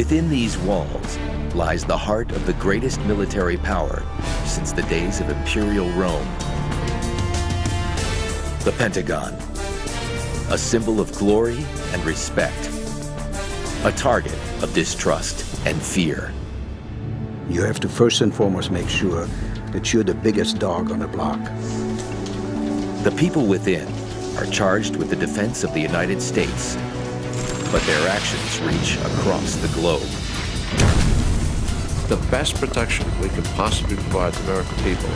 Within these walls lies the heart of the greatest military power since the days of Imperial Rome. The Pentagon, a symbol of glory and respect, a target of distrust and fear. You have to first and foremost make sure that you're the biggest dog on the block. The people within are charged with the defense of the United States, but their actions reach across the globe. The best protection we can possibly provide the American people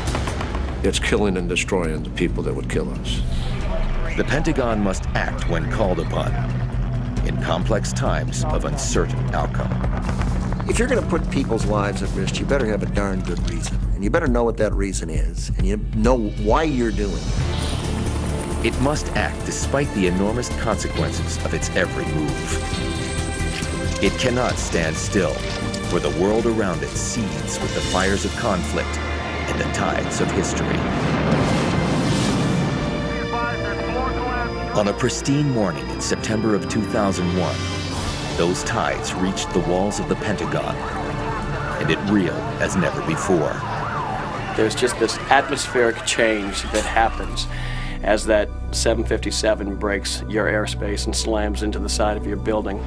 is killing and destroying the people that would kill us. The Pentagon must act when called upon in complex times of uncertain outcome. If you're going to put people's lives at risk, you better have a darn good reason. And you better know what that reason is, and you know why you're doing it. It must act despite the enormous consequences of its every move. It cannot stand still, where the world around it seethes with the fires of conflict and the tides of history. On a pristine morning in September of 2001, those tides reached the walls of the Pentagon, and it reeled as never before. There's just this atmospheric change that happens as that 757 breaks your airspace and slams into the side of your building.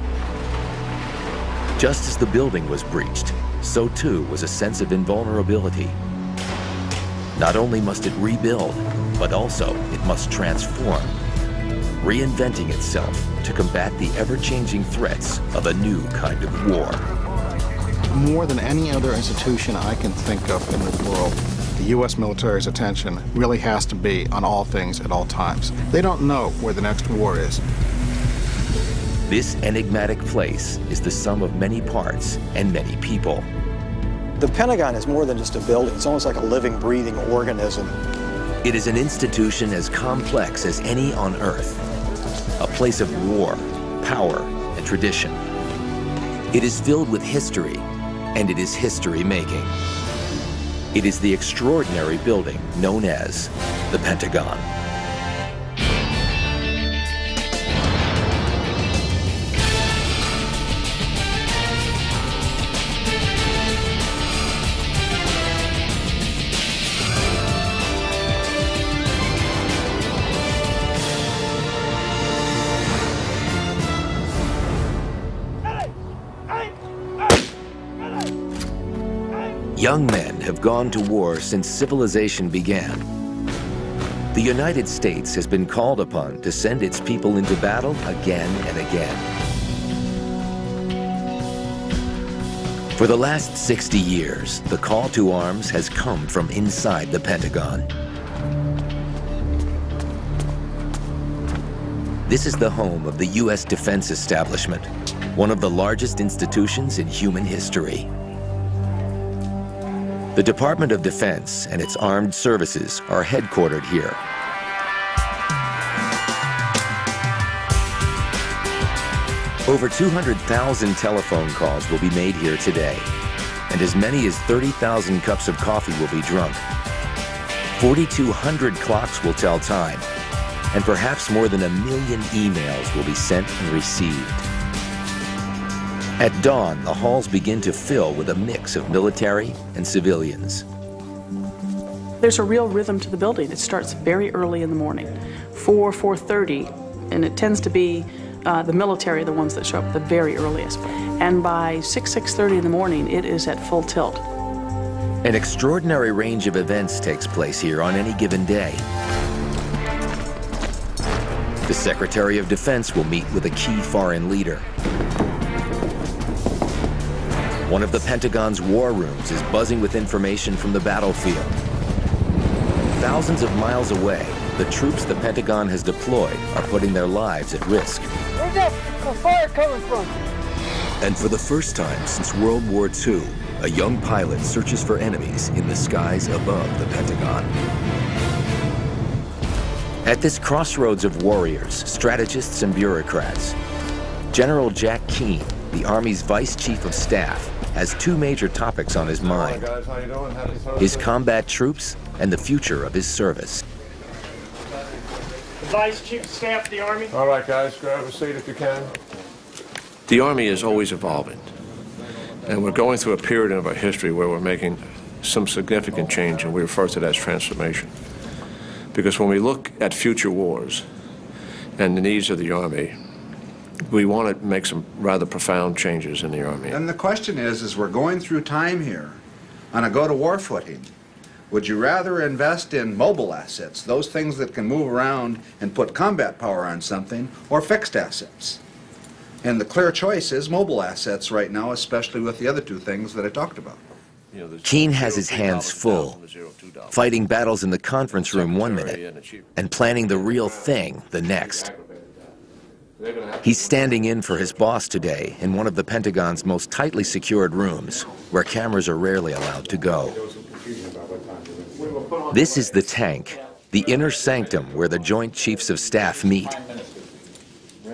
Just as the building was breached, so too was a sense of invulnerability. Not only must it rebuild, but also it must transform, reinventing itself to combat the ever-changing threats of a new kind of war. More than any other institution I can think of in the world, the U.S. military's attention really has to be on all things at all times. They don't know where the next war is. This enigmatic place is the sum of many parts and many people. The Pentagon is more than just a building. It's almost like a living, breathing organism. It is an institution as complex as any on Earth, a place of war, power, and tradition. It is filled with history, and it is history-making. It is the extraordinary building known as the Pentagon. Young men have gone to war since civilization began. The United States has been called upon to send its people into battle again and again. For the last 60 years, the call to arms has come from inside the Pentagon. This is the home of the U.S. defense establishment, one of the largest institutions in human history. The Department of Defense and its armed services are headquartered here. Over 200,000 telephone calls will be made here today, and as many as 30,000 cups of coffee will be drunk. 4,200 clocks will tell time, and perhaps more than 1 million emails will be sent and received. At dawn, the halls begin to fill with a mix of military and civilians. There's a real rhythm to the building. It starts very early in the morning, 4:30, and it tends to be the military, the ones that show up the very earliest. And by 6:30 in the morning, it is at full tilt. An extraordinary range of events takes place here on any given day. The Secretary of Defense will meet with a key foreign leader. One of the Pentagon's war rooms is buzzing with information from the battlefield. Thousands of miles away, the troops the Pentagon has deployed are putting their lives at risk. Where's that fire coming from? And for the first time since World War II, a young pilot searches for enemies in the skies above the Pentagon. At this crossroads of warriors, strategists, and bureaucrats, General Jack Keane, the Army's Vice Chief of Staff, has two major topics on his mind: his combat troops and the future of his service. Vice Chief of Staff of the Army. All right, guys, grab a seat if you can. The Army is always evolving. And we're going through a period of our history where we're making some significant change, and we refer to that as transformation. Because when we look at future wars and the needs of the Army, we want to make some rather profound changes in the Army. And the question is we're going through time here on a go-to-war footing. Would you rather invest in mobile assets, those things that can move around and put combat power on something, or fixed assets? And the clear choice is mobile assets right now, especially with the other two things that I talked about. Keene has his hands full, fighting battles in the conference room 1 minute and planning the real thing the next. He's standing in for his boss today in one of the Pentagon's most tightly secured rooms, where cameras are rarely allowed to go. This is the tank, the inner sanctum where the Joint Chiefs of Staff meet.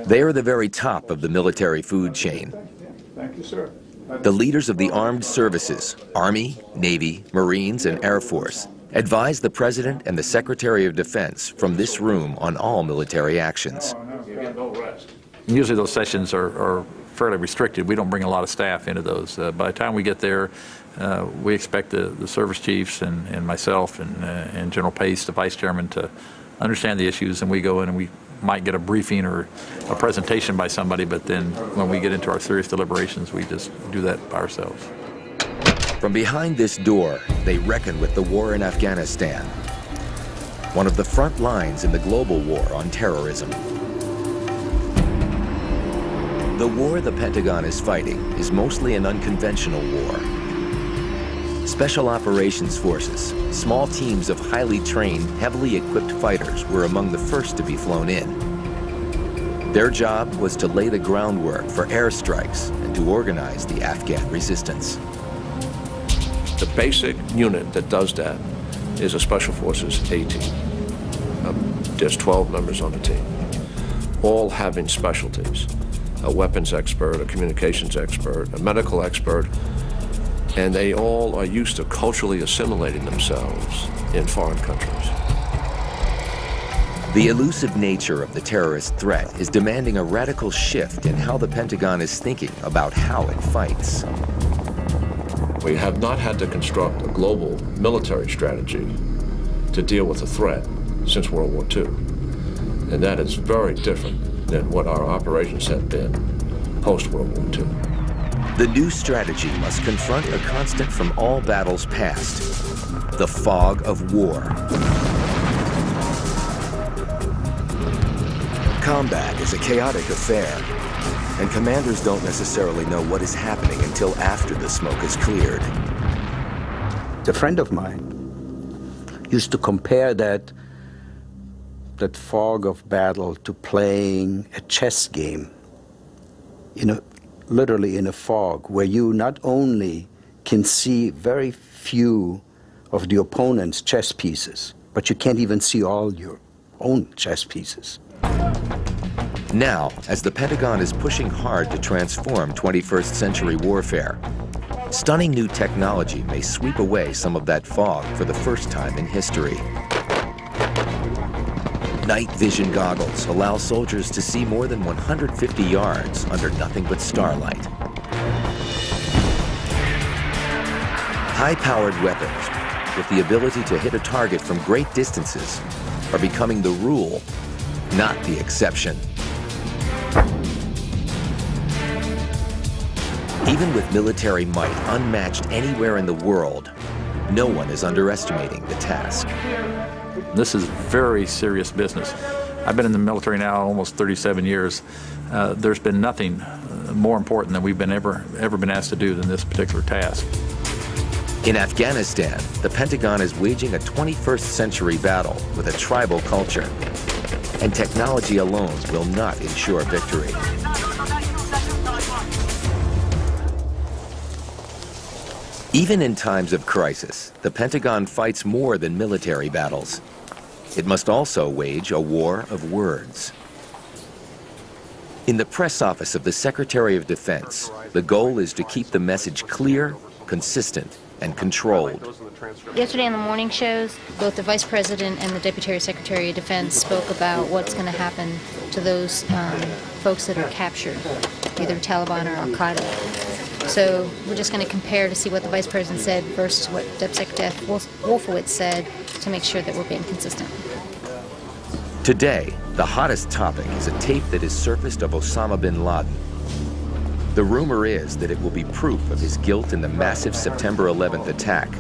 They are the very top of the military food chain. Thank you, sir. The leaders of the armed services, Army, Navy, Marines, and Air Force, advise the President and the Secretary of Defense from this room on all military actions. Usually those sessions are fairly restricted. We don't bring a lot of staff into those. By the time we get there, we expect the service chiefs and myself and General Pace, the Vice Chairman, to understand the issues, and we go in and we might get a briefing or a presentation by somebody, but then when we get into our serious deliberations, we just do that by ourselves. From behind this door, they reckon with the war in Afghanistan, one of the front lines in the global war on terrorism. The war the Pentagon is fighting is mostly an unconventional war. Special operations forces, small teams of highly trained, heavily equipped fighters were among the first to be flown in. Their job was to lay the groundwork for airstrikes and to organize the Afghan resistance. The basic unit that does that is a Special Forces A team. There's 12 members on the team, all having specialties. A weapons expert, a communications expert, a medical expert, and they all are used to culturally assimilating themselves in foreign countries. The elusive nature of the terrorist threat is demanding a radical shift in how the Pentagon is thinking about how it fights. We have not had to construct a global military strategy to deal with the threat since World War II. And that is very different than what our operations have been post-World War II. The new strategy must confront a constant from all battles past, the fog of war. Combat is a chaotic affair, and commanders don't necessarily know what is happening until after the smoke is cleared. A friend of mine used to compare that fog of battle to playing a chess game, literally in a fog, where you not only can see very few of the opponent's chess pieces, but you can't even see all your own chess pieces. Now, as the Pentagon is pushing hard to transform 21st century warfare, stunning new technology may sweep away some of that fog for the first time in history. Night vision goggles allow soldiers to see more than 150 yards under nothing but starlight. High-powered weapons with the ability to hit a target from great distances are becoming the rule, not the exception. Even with military might unmatched anywhere in the world, no one is underestimating the task. This is very serious business. I've been in the military now almost 37 years. There's been nothing more important than we've been ever been asked to do than this particular task. In Afghanistan, the Pentagon is waging a 21st century battle with a tribal culture, and technology alone will not ensure victory. Even in times of crisis, the Pentagon fights more than military battles. It must also wage a war of words. In the press office of the Secretary of Defense, the goal is to keep the message clear, consistent, and controlled. Yesterday on the morning shows, both the Vice President and the Deputy Secretary of Defense spoke about what's going to happen to those folks that are captured, either Taliban or Al-Qaeda. So we're just going to compare to see what the Vice President said versus what Deputy Secretary Wolfowitz said to make sure that we're being consistent. Today, the hottest topic is a tape that has surfaced of Osama bin Laden. The rumor is that it will be proof of his guilt in the massive September 11th attack.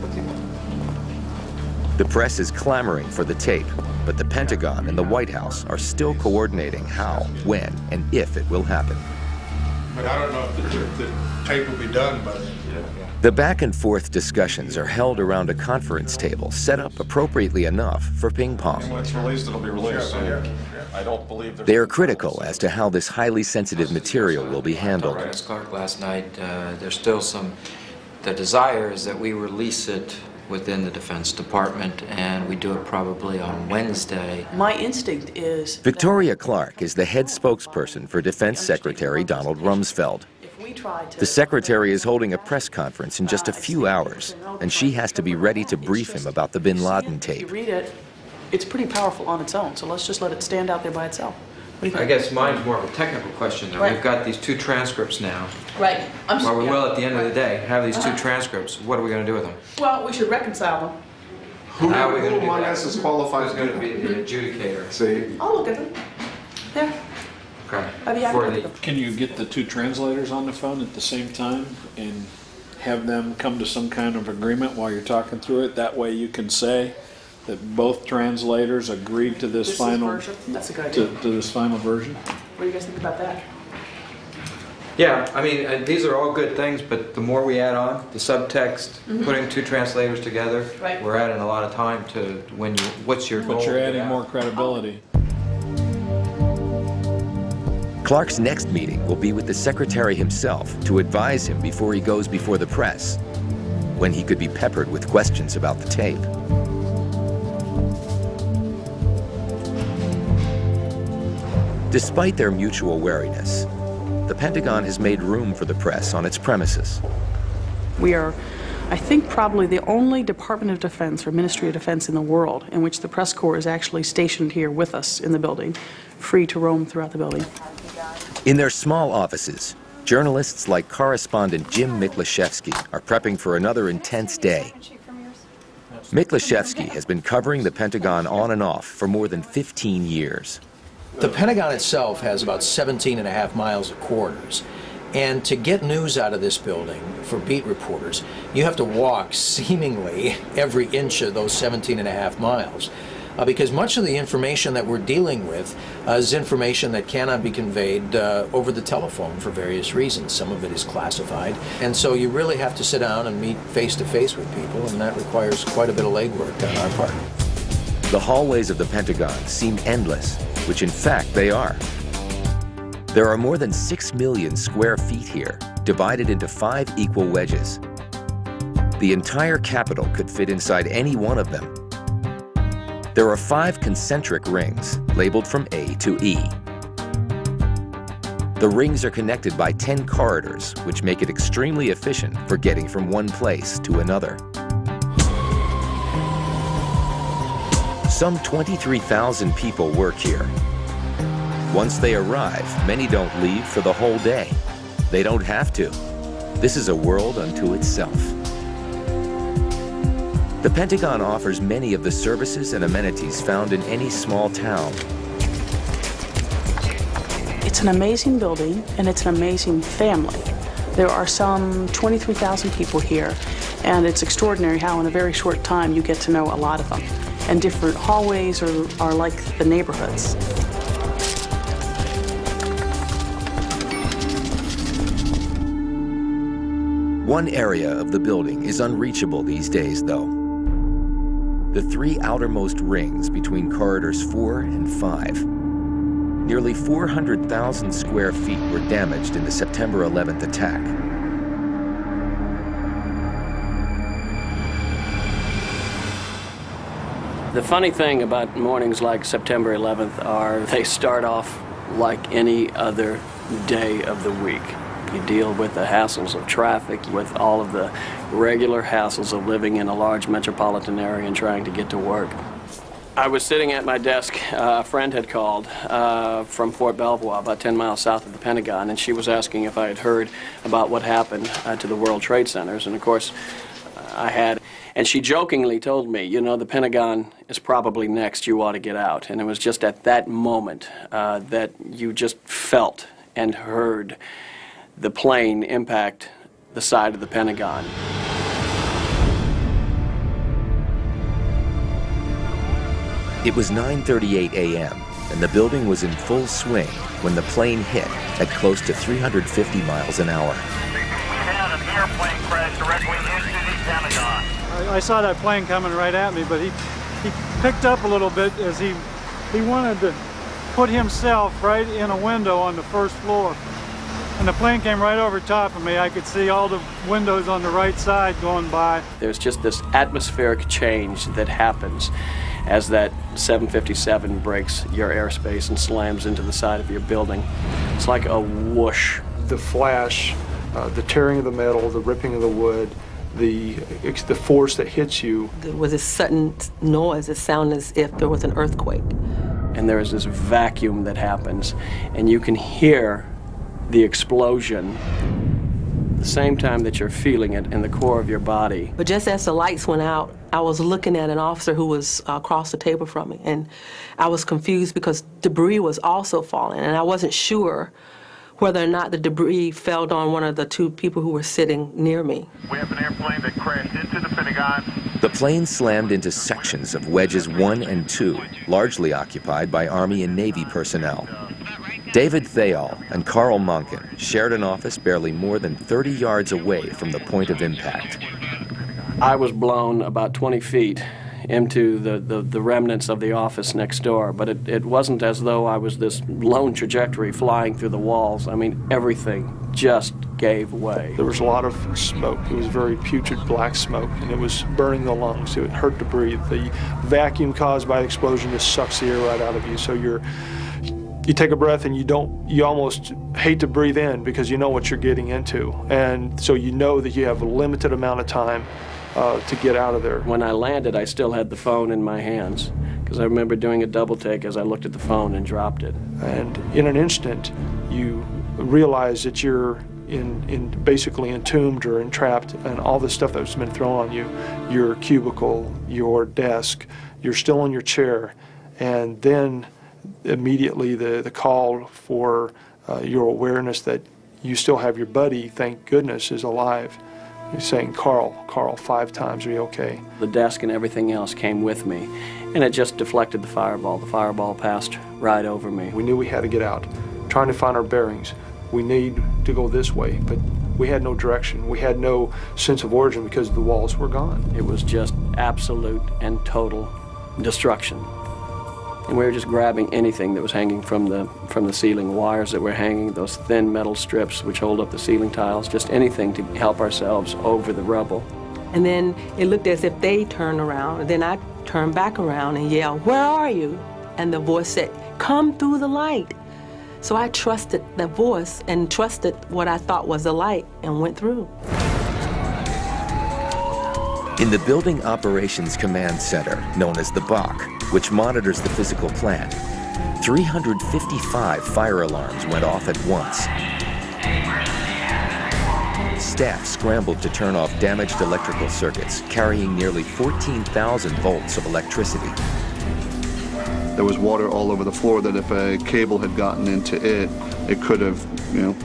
The press is clamoring for the tape, but the Pentagon and the White House are still coordinating how, when, and if it will happen. But I don't know if the tape will be done, but... The back and forth discussions are held around a conference table set up appropriately enough for ping pong. When it's released, it'll be released. I don't believe they are critical as to how this highly sensitive material will be handled. As Clark last night, there's still the desire is that we release it within the Defense Department, and we do it probably on Wednesday. My instinct is... Victoria Clark is the head spokesperson for Defense Secretary Donald Rumsfeld. The Secretary is holding a press conference in just a few hours, and she has to be ready to brief him about the bin Laden tape. If you read it, it's pretty powerful on its own, so let's just let it stand out there by itself. I guess mine's more of a technical question, though. We've got these 2 transcripts now. Right. Well, we will, at the end of the day, have these 2 transcripts. What are we going to do with them? Well, we should reconcile them. Who among us is qualified to be the adjudicator? See? I'll look at them. Yeah. Okay. Can you get the 2 translators on the phone at the same time and have them come to some kind of agreement while you're talking through it? That way you can say that both translators agreed to this final version. That's a good idea. To this final version. What do you guys think about that? Yeah, I mean, these are all good things, but the more we add on, the subtext, putting 2 translators together, we're adding a lot of time to what's your goal? But you're adding more credibility. Clark's next meeting will be with the Secretary himself to advise him before he goes before the press, when he could be peppered with questions about the tape. Despite their mutual wariness, the Pentagon has made room for the press on its premises. We are, I think, probably the only Department of Defense or Ministry of Defense in the world in which the press corps is actually stationed here with us in the building, free to roam throughout the building. In their small offices, journalists like correspondent Jim Miklashevsky are prepping for another intense day. Miklashevsky has been covering the Pentagon on and off for more than 15 years. The Pentagon itself has about 17.5 miles of corridors. And to get news out of this building for beat reporters, you have to walk seemingly every inch of those 17.5 miles. Because much of the information that we're dealing with is information that cannot be conveyed over the telephone for various reasons. Some of it is classified. And so you really have to sit down and meet face-to-face with people, and that requires quite a bit of legwork on our part. The hallways of the Pentagon seem endless, which in fact they are. There are more than 6 million square feet here, divided into 5 equal wedges. The entire Capitol could fit inside any one of them. There are 5 concentric rings, labeled from A to E. The rings are connected by 10 corridors, which make it extremely efficient for getting from one place to another. Some 23,000 people work here. Once they arrive, many don't leave for the whole day. They don't have to. This is a world unto itself. The Pentagon offers many of the services and amenities found in any small town. It's an amazing building, and it's an amazing family. There are some 23,000 people here, and it's extraordinary how in a very short time you get to know a lot of them. And different hallways are like the neighborhoods. One area of the building is unreachable these days, though. The 3 outermost rings between corridors 4 and 5. Nearly 400,000 square feet were damaged in the September 11th attack. The funny thing about mornings like September 11th are they start off like any other day of the week. You deal with the hassles of traffic, with all of the regular hassles of living in a large metropolitan area and trying to get to work. I was sitting at my desk. A friend had called from Fort Belvoir, about 10 miles south of the Pentagon, and she was asking if I had heard about what happened to the World Trade Centers, and of course I had. And she jokingly told me, you know, the Pentagon is probably next, you ought to get out. And it was just at that moment that you just felt and heard the plane impact the side of the Pentagon. It was 9:38 a.m., and the building was in full swing when the plane hit at close to 350 miles an hour. We had an airplane crash directly into the Pentagon. I saw that plane coming right at me, but he picked up a little bit as he wanted to put himself right in a window on the first floor. And the plane came right over top of me. I could see all the windows on the right side going by. There's just this atmospheric change that happens as that 757 breaks your airspace and slams into the side of your building. It's like a whoosh. The flash, the tearing of the metal, the ripping of the wood, the force that hits you. There was a sudden noise, it sounded as if there was an earthquake. And there is this vacuum that happens, and you can hear the explosion the same time that you're feeling it in the core of your body. But just as the lights went out, I was looking at an officer who was across the table from me, and I was confused because debris was also falling, and I wasn't sure whether or not the debris fell on one of the two people who were sitting near me. We have an airplane that crashed into the Pentagon. The plane slammed into sections of wedges 1 and 2, largely occupied by Army and Navy personnel. David Thayall and Carl Monken shared an office barely more than 30 yards away from the point of impact. I was blown about 20 feet into the remnants of the office next door, but it wasn't as though I was this lone trajectory flying through the walls. I mean, everything just gave way. There was a lot of smoke. It was very putrid black smoke, and it was burning the lungs. It hurt to breathe. The vacuum caused by the explosion just sucks the air right out of you, so you take a breath and you almost hate to breathe in because you know what you're getting into. And so you know that you have a limited amount of time to get out of there. When I landed, I still had the phone in my hands because I remember doing a double take as I looked at the phone and dropped it. And in an instant, you realize that you're basically entombed or entrapped, and all the stuff that's been thrown on you, your cubicle, your desk, you're still in your chair, and then immediately the call for your awareness that you still have your buddy, thank goodness, is alive. You're saying, Carl, 5 times, are you okay? The desk and everything else came with me, and it just deflected the fireball. The fireball passed right over me. We knew we had to get out, trying to find our bearings. We need to go this way, but we had no direction. We had no sense of origin because the walls were gone. It was just absolute and total destruction. And we were just grabbing anything that was hanging from the ceiling, wires that were hanging, those thin metal strips which hold up the ceiling tiles, just anything to help ourselves over the rubble. And then it looked as if they turned around, and then I turned back around and yelled, "Where are you?" And the voice said, "Come through the light." So I trusted the voice and trusted what I thought was the light and went through. In the Building Operations Command Center, known as the BOC, which monitors the physical plant, 355 fire alarms went off at once. Staff scrambled to turn off damaged electrical circuits, carrying nearly 14,000 volts of electricity. There was water all over the floor that if a cable had gotten into it, it could have,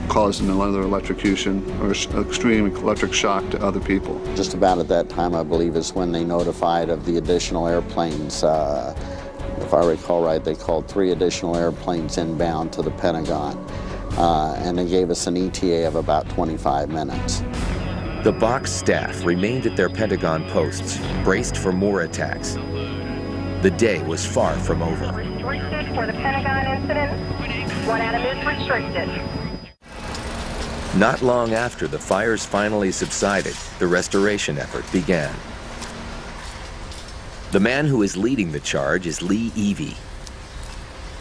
caused another electrocution or extreme electric shock to other people. Just about at that time, I believe, is when they notified of the additional airplanes. If I recall right, they called 3 additional airplanes inbound to the Pentagon, and they gave us an ETA of about 25 minutes. The BOC staff remained at their Pentagon posts, braced for more attacks. The day was far from over. Restricted for the Pentagon incident. One item is restricted. Not long after the fires finally subsided, the restoration effort began. The man who is leading the charge is Lee Evey.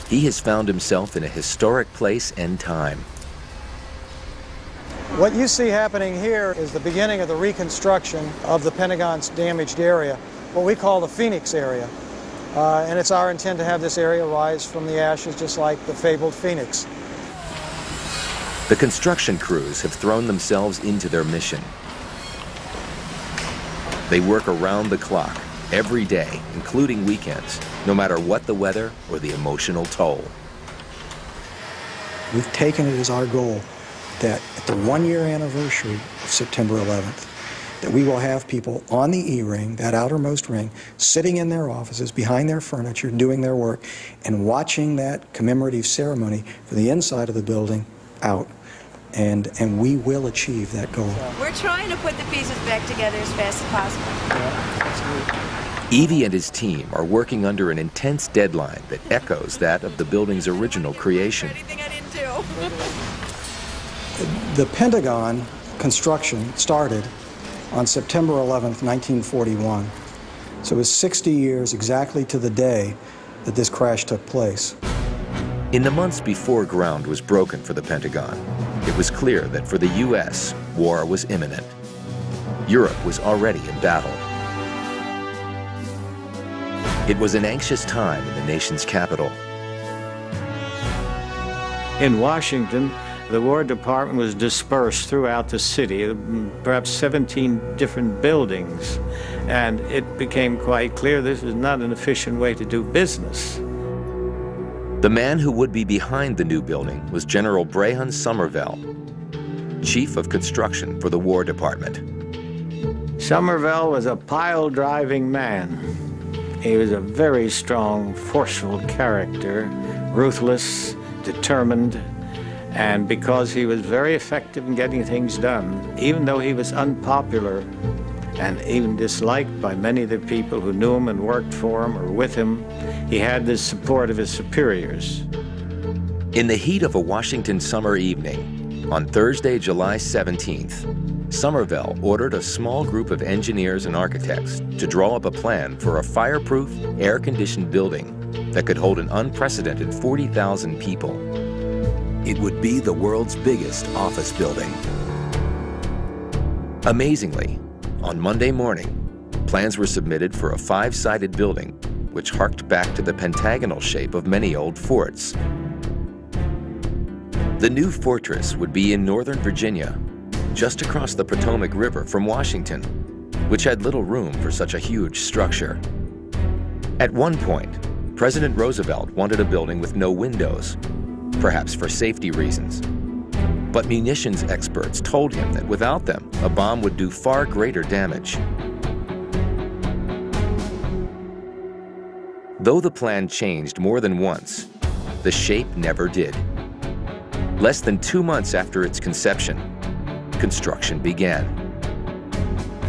He has found himself in a historic place and time. What you see happening here is the beginning of the reconstruction of the Pentagon's damaged area, what we call the Phoenix area. and it's our intent to have this area rise from the ashes just like the fabled phoenix. The construction crews have thrown themselves into their mission. They work around the clock, every day, including weekends, no matter what the weather or the emotional toll. We've taken it as our goal that at the one-year anniversary of September 11th, that we will have people on the E-ring, that outermost ring, sitting in their offices, behind their furniture, doing their work, and watching that commemorative ceremony for the inside of the building out. And we will achieve that goal. We're trying to put the pieces back together as fast as possible. Evie and his team are working under an intense deadline that echoes that of the building's original creation. The Pentagon construction started on September 11th, 1941. So it was 60 years exactly to the day that this crash took place. In the months before ground was broken for the Pentagon, it was clear that for the U.S., war was imminent. Europe was already in battle. It was an anxious time in the nation's capital. In Washington, the War Department was dispersed throughout the city, perhaps 17 different buildings, and it became quite clear this was not an efficient way to do business. The man who would be behind the new building was General Brehon Somervell, Chief of Construction for the War Department. Somervell was a pile-driving man. He was a very strong, forceful character, ruthless, determined, and because he was very effective in getting things done, even though he was unpopular and even disliked by many of the people who knew him and worked for him or with him, he had the support of his superiors. In the heat of a Washington summer evening, on Thursday, July 17th, Somervell ordered a small group of engineers and architects to draw up a plan for a fireproof, air-conditioned building that could hold an unprecedented 40,000 people. It would be the world's biggest office building. Amazingly, on Monday morning, plans were submitted for a 5-sided building which harked back to the pentagonal shape of many old forts. The new fortress would be in northern Virginia, just across the Potomac River from Washington, which had little room for such a huge structure. At one point, President Roosevelt wanted a building with no windows, perhaps for safety reasons. But munitions experts told him that without them, a bomb would do far greater damage. Though the plan changed more than once, the shape never did. Less than 2 months after its conception, construction began.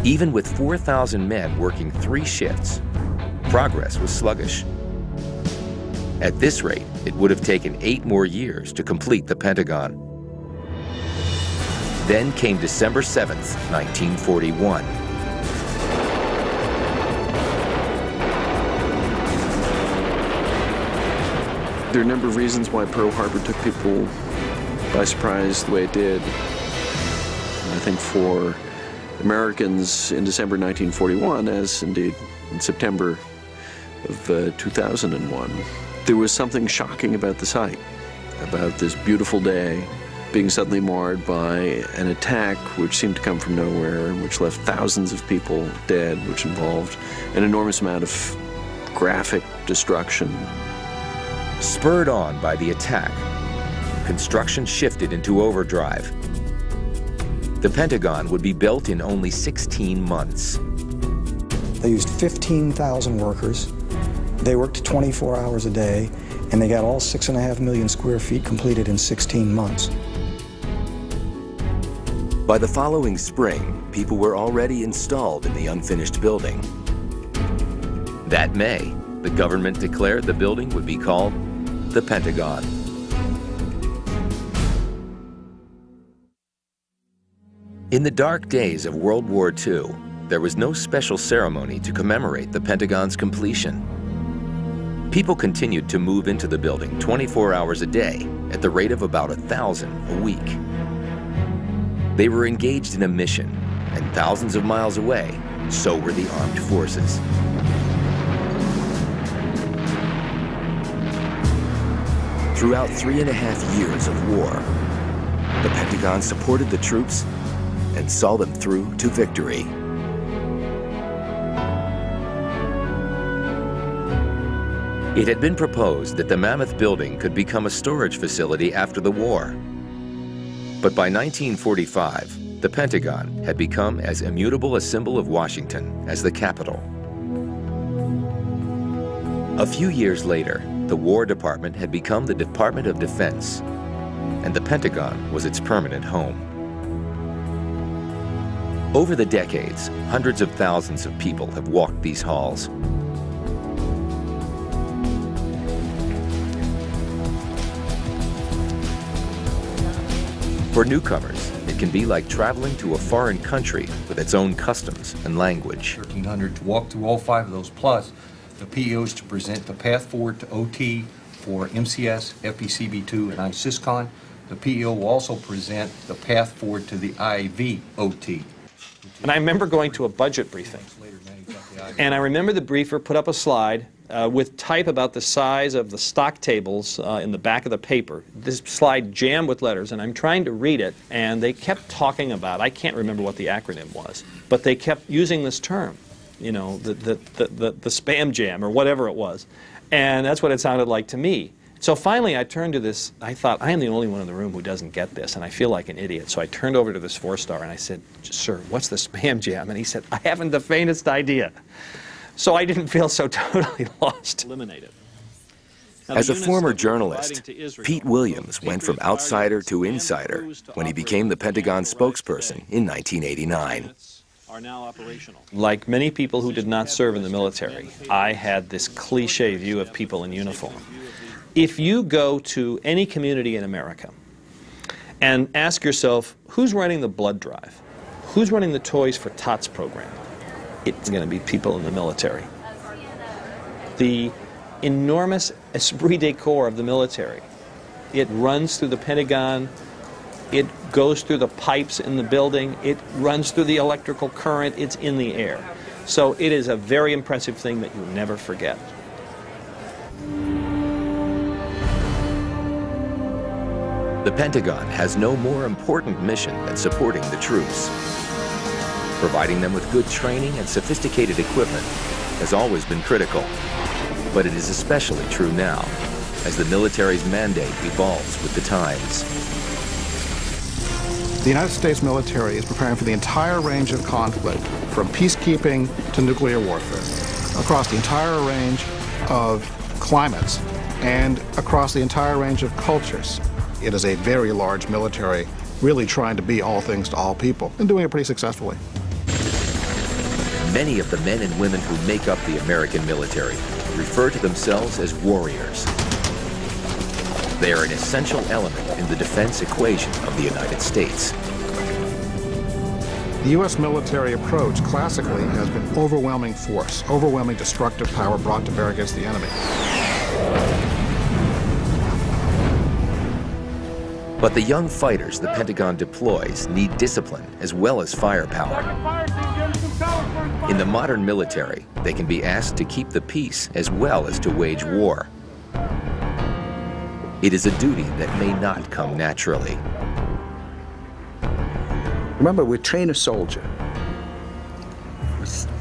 Even with 4,000 men working 3 shifts, progress was sluggish. At this rate, it would have taken 8 more years to complete the Pentagon. Then came December 7th, 1941. There are a number of reasons why Pearl Harbor took people by surprise the way it did. I think for Americans in December 1941, as indeed in September of 2001, there was something shocking about the site, about this beautiful day being suddenly marred by an attack which seemed to come from nowhere, which left thousands of people dead, which involved an enormous amount of graphic destruction. Spurred on by the attack, construction shifted into overdrive. The Pentagon would be built in only 16 months. They used 15,000 workers. They worked 24 hours a day, and they got all 6.5 million square feet completed in 16 months. By the following spring, people were already installed in the unfinished building. That May, the government declared the building would be called the Pentagon. In the dark days of World War II, there was no special ceremony to commemorate the Pentagon's completion. People continued to move into the building 24 hours a day at the rate of about 1,000 a week. They were engaged in a mission, and thousands of miles away, so were the armed forces. Throughout 3.5 years of war, the Pentagon supported the troops and saw them through to victory. It had been proposed that the Mammoth Building could become a storage facility after the war. But by 1945, the Pentagon had become as immutable a symbol of Washington as the Capitol. A few years later, the War Department had become the Department of Defense, and the Pentagon was its permanent home. Over the decades, hundreds of thousands of people have walked these halls. For newcomers, it can be like traveling to a foreign country with its own customs and language. 1,300 to walk through all 5 of those, plus the PEOs to present the path forward to OT for MCS, FPCB2, and ISISCON. The PEO will also present the path forward to the IV OT. And I remember going to a budget briefing, and I remember the briefer put up a slide with type about the size of the stock tables in the back of the paper. This slide jammed with letters, and I'm trying to read it, and they kept talking about, I can't remember what the acronym was, but they kept using this term, you know, the spam jam or whatever it was. And that's what it sounded like to me. So finally I turned to this, I thought, I am the only one in the room who doesn't get this, and I feel like an idiot. So I turned over to this 4-star and I said, "Sir, what's the spam jam?" And he said, "I haven't the faintest idea." So I didn't feel so totally lost. Eliminated. As a former journalist, Pete Williams went from outsider to insider when he became the Pentagon spokesperson in 1989. Are now operational. Like many people who did not serve in the military, I had this cliche view of people in uniform. If you go to any community in America and ask yourself, who's running the blood drive? Who's running the Toys for Tots program? It's going to be people in the military. The enormous esprit de corps of the military, it runs through the Pentagon, it goes through the pipes in the building, it runs through the electrical current, it's in the air. So it is a very impressive thing that you never forget. The Pentagon has no more important mission than supporting the troops. Providing them with good training and sophisticated equipment has always been critical, but it is especially true now, as the military's mandate evolves with the times. The United States military is preparing for the entire range of conflict, from peacekeeping to nuclear warfare, across the entire range of climates and across the entire range of cultures. It is a very large military, really trying to be all things to all people, and doing it pretty successfully. Many of the men and women who make up the American military refer to themselves as warriors. They are an essential element in the defense equation of the United States. The U.S. military approach classically has been overwhelming force, overwhelming destructive power brought to bear against the enemy. But the young fighters the Pentagon deploys need discipline as well as firepower. In the modern military, they can be asked to keep the peace as well as to wage war. It is a duty that may not come naturally. Remember, we train a soldier,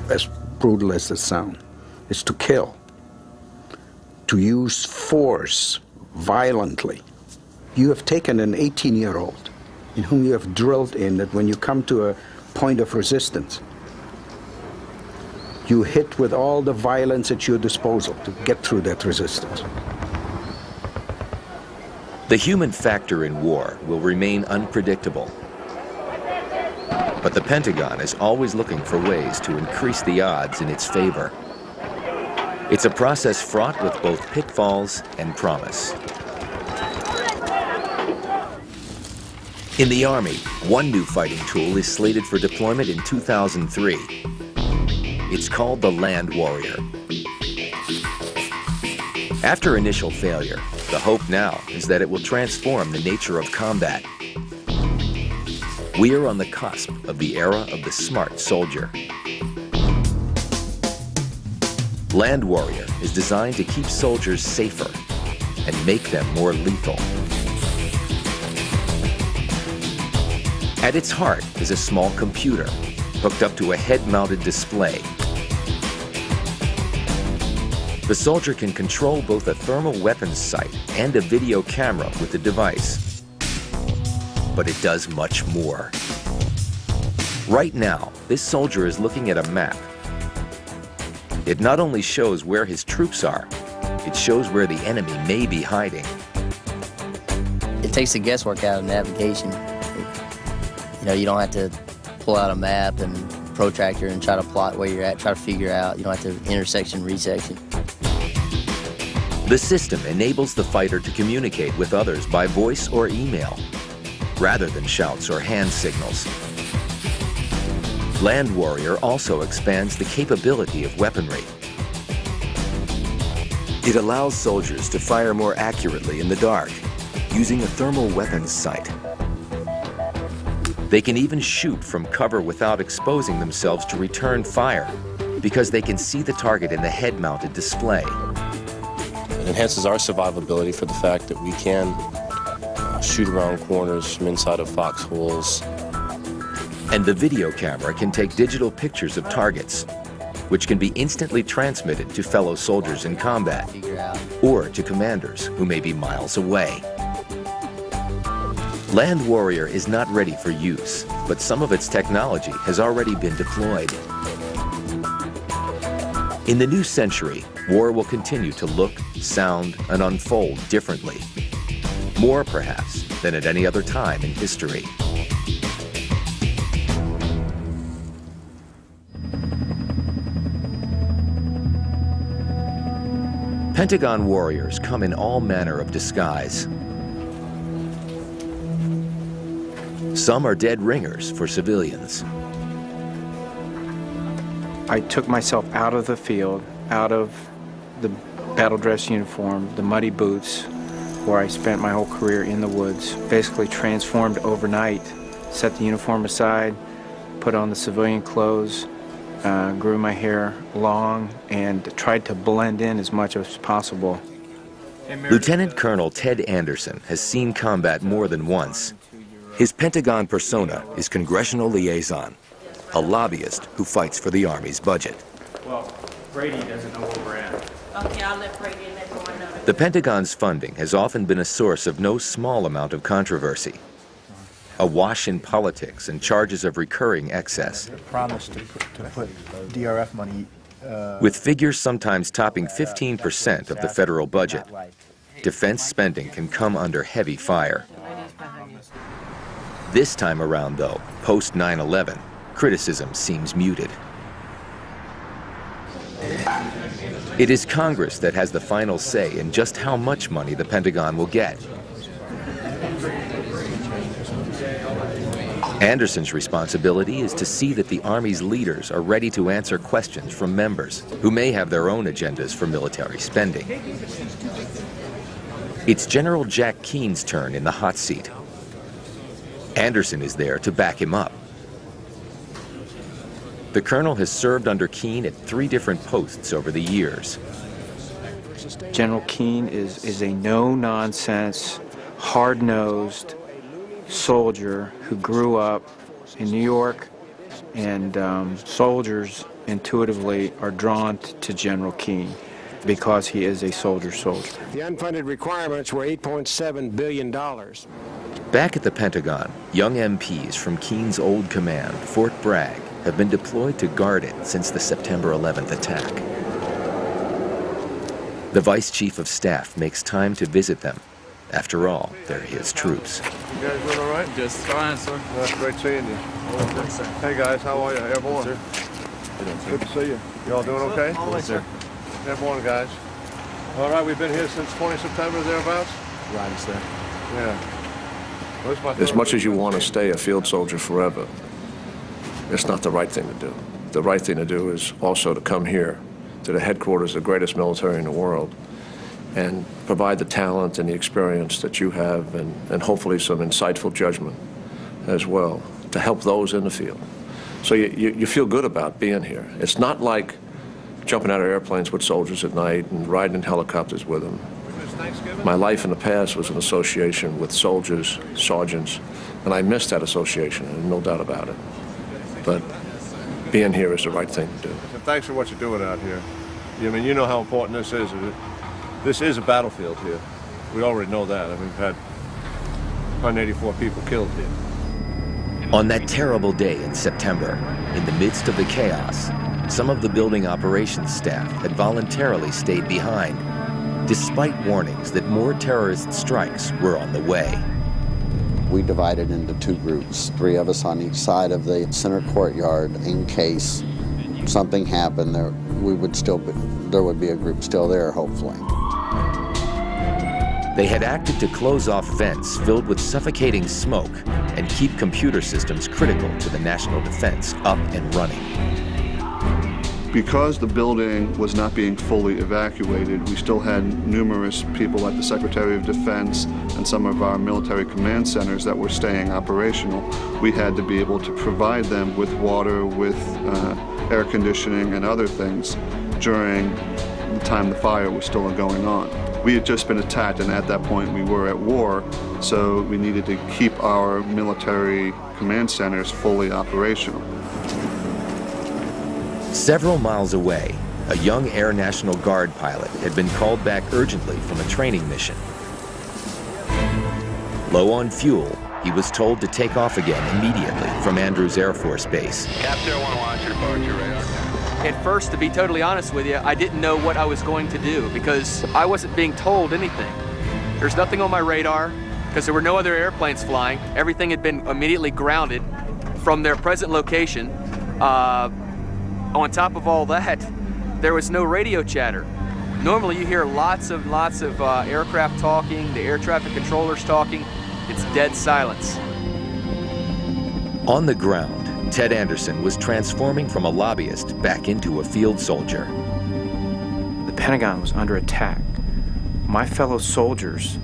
as brutal as it sounds, is to kill, to use force violently. You have taken an 18-year-old in whom you have drilled in that when you come to a point of resistance, you hit with all the violence at your disposal to get through that resistance. The human factor in war will remain unpredictable. But the Pentagon is always looking for ways to increase the odds in its favor. It's a process fraught with both pitfalls and promise. In the Army, one new fighting tool is slated for deployment in 2003. It's called the Land Warrior. After initial failure, the hope now is that it will transform the nature of combat. We are on the cusp of the era of the smart soldier. Land Warrior is designed to keep soldiers safer and make them more lethal. At its heart is a small computer hooked up to a head-mounted display. The soldier can control both a thermal weapons sight and a video camera with the device. But it does much more. Right now, this soldier is looking at a map. It not only shows where his troops are, it shows where the enemy may be hiding. It takes the guesswork out of navigation. You know, you don't have to pull out a map and protractor and try to plot where you're at, try to figure out. You don't have to intersection, resection. The system enables the fighter to communicate with others by voice or email, rather than shouts or hand signals. Land Warrior also expands the capability of weaponry. It allows soldiers to fire more accurately in the dark, using a thermal weapons sight. They can even shoot from cover without exposing themselves to return fire, because they can see the target in the head-mounted display. It enhances our survivability for the fact that we can shoot around corners from inside of foxholes. And the video camera can take digital pictures of targets, which can be instantly transmitted to fellow soldiers in combat, or to commanders who may be miles away. Land Warrior is not ready for use, but some of its technology has already been deployed. In the new century, war will continue to look, sound, and unfold differently. More, perhaps, than at any other time in history. Pentagon warriors come in all manner of disguise. Some are dead ringers for civilians. I took myself out of the field, out of the battle dress uniform, the muddy boots, where I spent my whole career in the woods, basically transformed overnight, set the uniform aside, put on the civilian clothes, grew my hair long, and tried to blend in as much as possible. Lieutenant Colonel Ted Anderson has seen combat more than once. His Pentagon persona is congressional liaison, a lobbyist who fights for the Army's budget. Well, Brady doesn't know where we're at. Okay, I'll let Brady and everyone know. The Pentagon's funding has often been a source of no small amount of controversy. Awash in politics and charges of recurring excess. Promised to put DRF money. With figures sometimes topping 15% of the federal budget, defense spending can come under heavy fire. This time around, though, post 9/11, criticism seems muted. It is Congress that has the final say in just how much money the Pentagon will get. Anderson's responsibility is to see that the Army's leaders are ready to answer questions from members who may have their own agendas for military spending. It's General Jack Keene's turn in the hot seat. Anderson is there to back him up. The colonel has served under Keene at 3 different posts over the years. General Keene is a no-nonsense, hard-nosed soldier who grew up in New York, and soldiers intuitively are drawn to General Keene because he is a soldier. The unfunded requirements were $8.7 billion. Back at the Pentagon, young MPs from Keene's old command, Fort Bragg, have been deployed to guard it since the September 11th attack. The Vice Chief of Staff makes time to visit them. After all, they're his troops. You guys doing all right? Just fine, sir. That's great seeing you. Hey guys, how are you? Airborne? Sir. Good to see you. Y'all doing okay? Yes, sir. Airborne, guys. All right, we've been here since 20 September, thereabouts? Right, sir. Yeah. As much as you want to stay a field soldier forever, it's not the right thing to do. The right thing to do is also to come here to the headquarters of the greatest military in the world and provide the talent and the experience that you have, and hopefully some insightful judgment as well to help those in the field. So you feel good about being here. It's not like jumping out of airplanes with soldiers at night and riding in helicopters with them. My life in the past was an association with soldiers, sergeants, and I missed that association, and no doubt about it. But being here is the right thing to do. And thanks for what you're doing out here. I mean, you know how important this is. This is a battlefield here. We already know that. I mean, we've had 184 people killed here. On that terrible day in September, in the midst of the chaos, some of the building operations staff had voluntarily stayed behind, despite warnings that more terrorist strikes were on the way. We divided into two groups, 3 of us on each side of the center courtyard in case something happened. There would be a group still there, hopefully. They had acted to close off vents filled with suffocating smoke and keep computer systems critical to the national defense up and running. Because the building was not being fully evacuated, we still had numerous people at the Secretary of Defense and some of our military command centers that were staying operational. We had to be able to provide them with water, with air conditioning and other things during the time the fire was still going on. We had just been attacked, and at that point we were at war, so we needed to keep our military command centers fully operational. Several miles away, a young Air National Guard pilot had been called back urgently from a training mission. Low on fuel, he was told to take off again immediately from Andrews Air Force Base. Captain 1 watch your departure radar. At first, to be totally honest with you, I didn't know what I was going to do because I wasn't being told anything. There's nothing on my radar because there were no other airplanes flying. Everything had been immediately grounded from their present location. On top of all that, there was no radio chatter. Normally you hear lots of aircraft talking, the air traffic controllers talking. It's dead silence. On the ground, Ted Anderson was transforming from a lobbyist back into a field soldier. The Pentagon was under attack. My fellow soldiers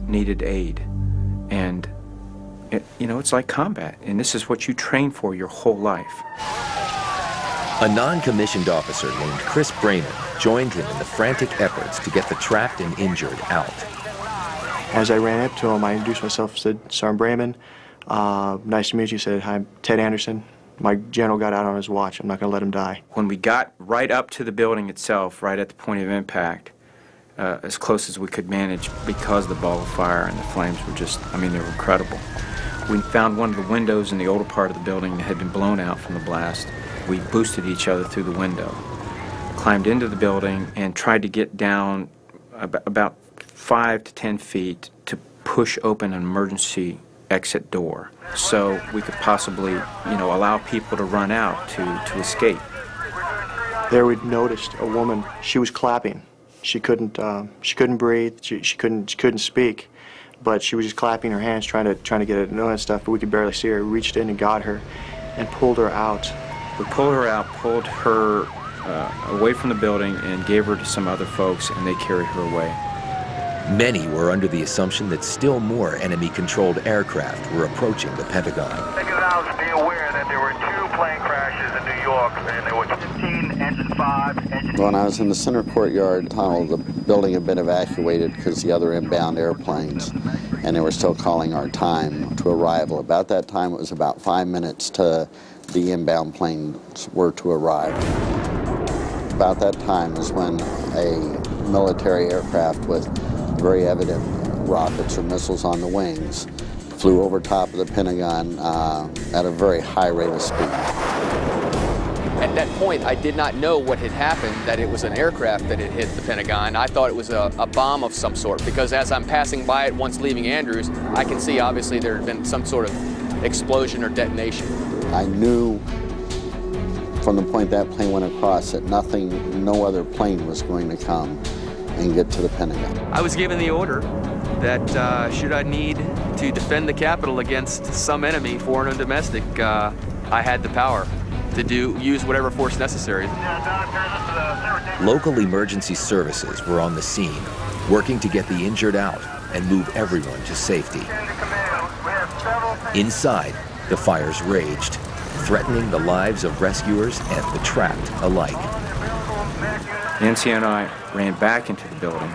needed aid. And, it's like combat. And this is what you train for your whole life. A non-commissioned officer named Chris Brehon joined him in the frantic efforts to get the trapped and injured out. As I ran up to him, I introduced myself, said, Sergeant Brehman, nice to meet you. Said, hi, I'm Ted Anderson. My general got out on his watch. I'm not going to let him die. When we got right up to the building itself, right at the point of impact, as close as we could manage because the ball of fire and the flames were just, they were incredible. We found one of the windows in the older part of the building that had been blown out from the blast. We boosted each other through the window, climbed into the building, and tried to get down about 5 to 10 feet to push open an emergency exit door so we could possibly, allow people to run out to escape. There we noticed a woman. She was clapping. She couldn't breathe. She couldn't speak, but she was just clapping her hands, trying to get it and stuff. But we could barely see her. We reached in and got her, and pulled her out. We pulled her out, pulled her away from the building, and gave her to some other folks, and they carried her away. Many were under the assumption that still more enemy-controlled aircraft were approaching the Pentagon. Be aware that there were 2 plane crashes in New York, and there were 15, engine 5, engine... When I was in the center courtyard tunnel, the building had been evacuated because the other inbound airplanes, and they were still calling our time to arrival. About that time, it was about 5 minutes to the inbound planes were to arrive. About that time is when a military aircraft with very evident rockets or missiles on the wings flew over top of the Pentagon at a very high rate of speed. At that point, I did not know what had happened, that it was an aircraft that had hit the Pentagon. I thought it was a bomb of some sort, because as I'm passing by it once leaving Andrews, I can see obviously there had been some sort of explosion or detonation. I knew from the point that plane went across that no other plane was going to come and get to the Pentagon. I was given the order that should I need to defend the Capitol against some enemy, foreign or domestic, I had the power to use whatever force necessary. Local emergency services were on the scene, working to get the injured out and move everyone to safety. Inside, the fires raged, threatening the lives of rescuers and the trapped alike. Nancy and I ran back into the building,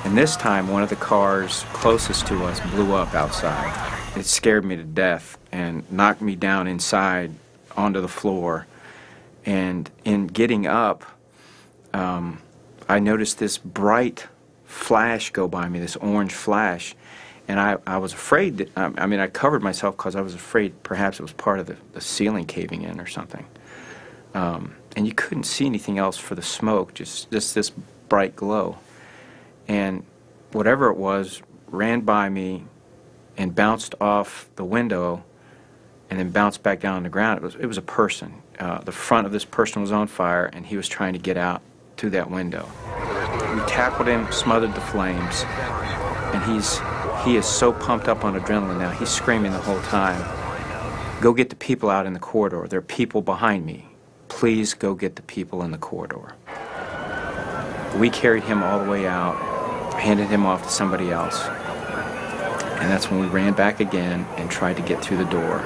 And this time, one of the cars closest to us blew up outside. It scared me to death and knocked me down inside onto the floor. And in getting up, I noticed this bright flash go by me, this orange flash. And I was afraid that, I mean, I covered myself because I was afraid perhaps it was part of the ceiling caving in or something. And you couldn't see anything else for the smoke, just this bright glow. And whatever it was ran by me and bounced off the window and then bounced back down on the ground. It was a person. The front of this person was on fire, and he was trying to get out through that window. We tackled him, smothered the flames, and he is so pumped up on adrenaline now. He's screaming the whole time, "Go get the people out in the corridor. There are people behind me. Please go get the people in the corridor." We carried him all the way out, handed him off to somebody else. And that's when we ran back again and tried to get through the door,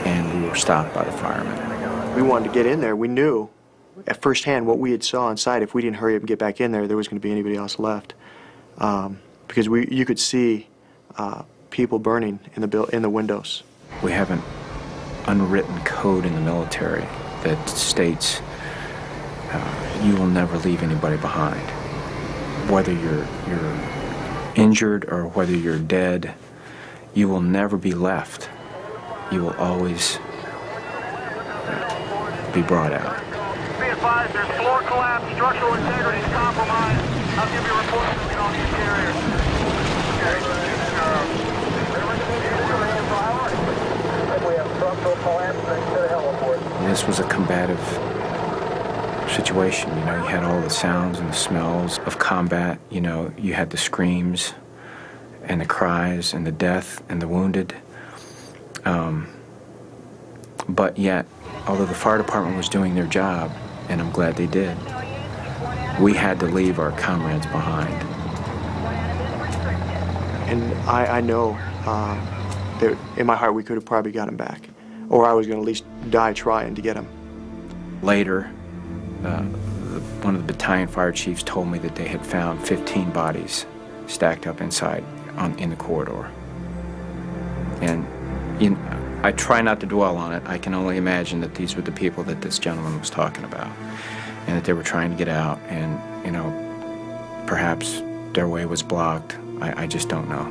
and we were stopped by the firemen. We wanted to get in there. We knew at first hand what we had saw inside. If we didn't hurry up and get back in there, there was going to be anybody else left. Because you could see people burning in the windows. We have an unwritten code in the military that states you will never leave anybody behind. Whether you're injured or whether you're dead, you will never be left. You will always be brought out. Be advised, there's floor collapse, structural integrity is compromised. I'll give you a report to on the interior. We have structural collapse next to the heliport. This was a combative situation. You know, you had all the sounds and the smells of combat. You know, you had the screams and the cries and the death and the wounded. But yet, although the fire department was doing their job, and I'm glad they did, we had to leave our comrades behind. And I know that in my heart we could have probably got him back, or I was going to at least die trying to get him. Later, one of the battalion fire chiefs told me that they had found 15 bodies stacked up inside in the corridor. And I try not to dwell on it. I can only imagine that these were the people that this gentleman was talking about, and that they were trying to get out, and, you know, perhaps their way was blocked. I just don't know.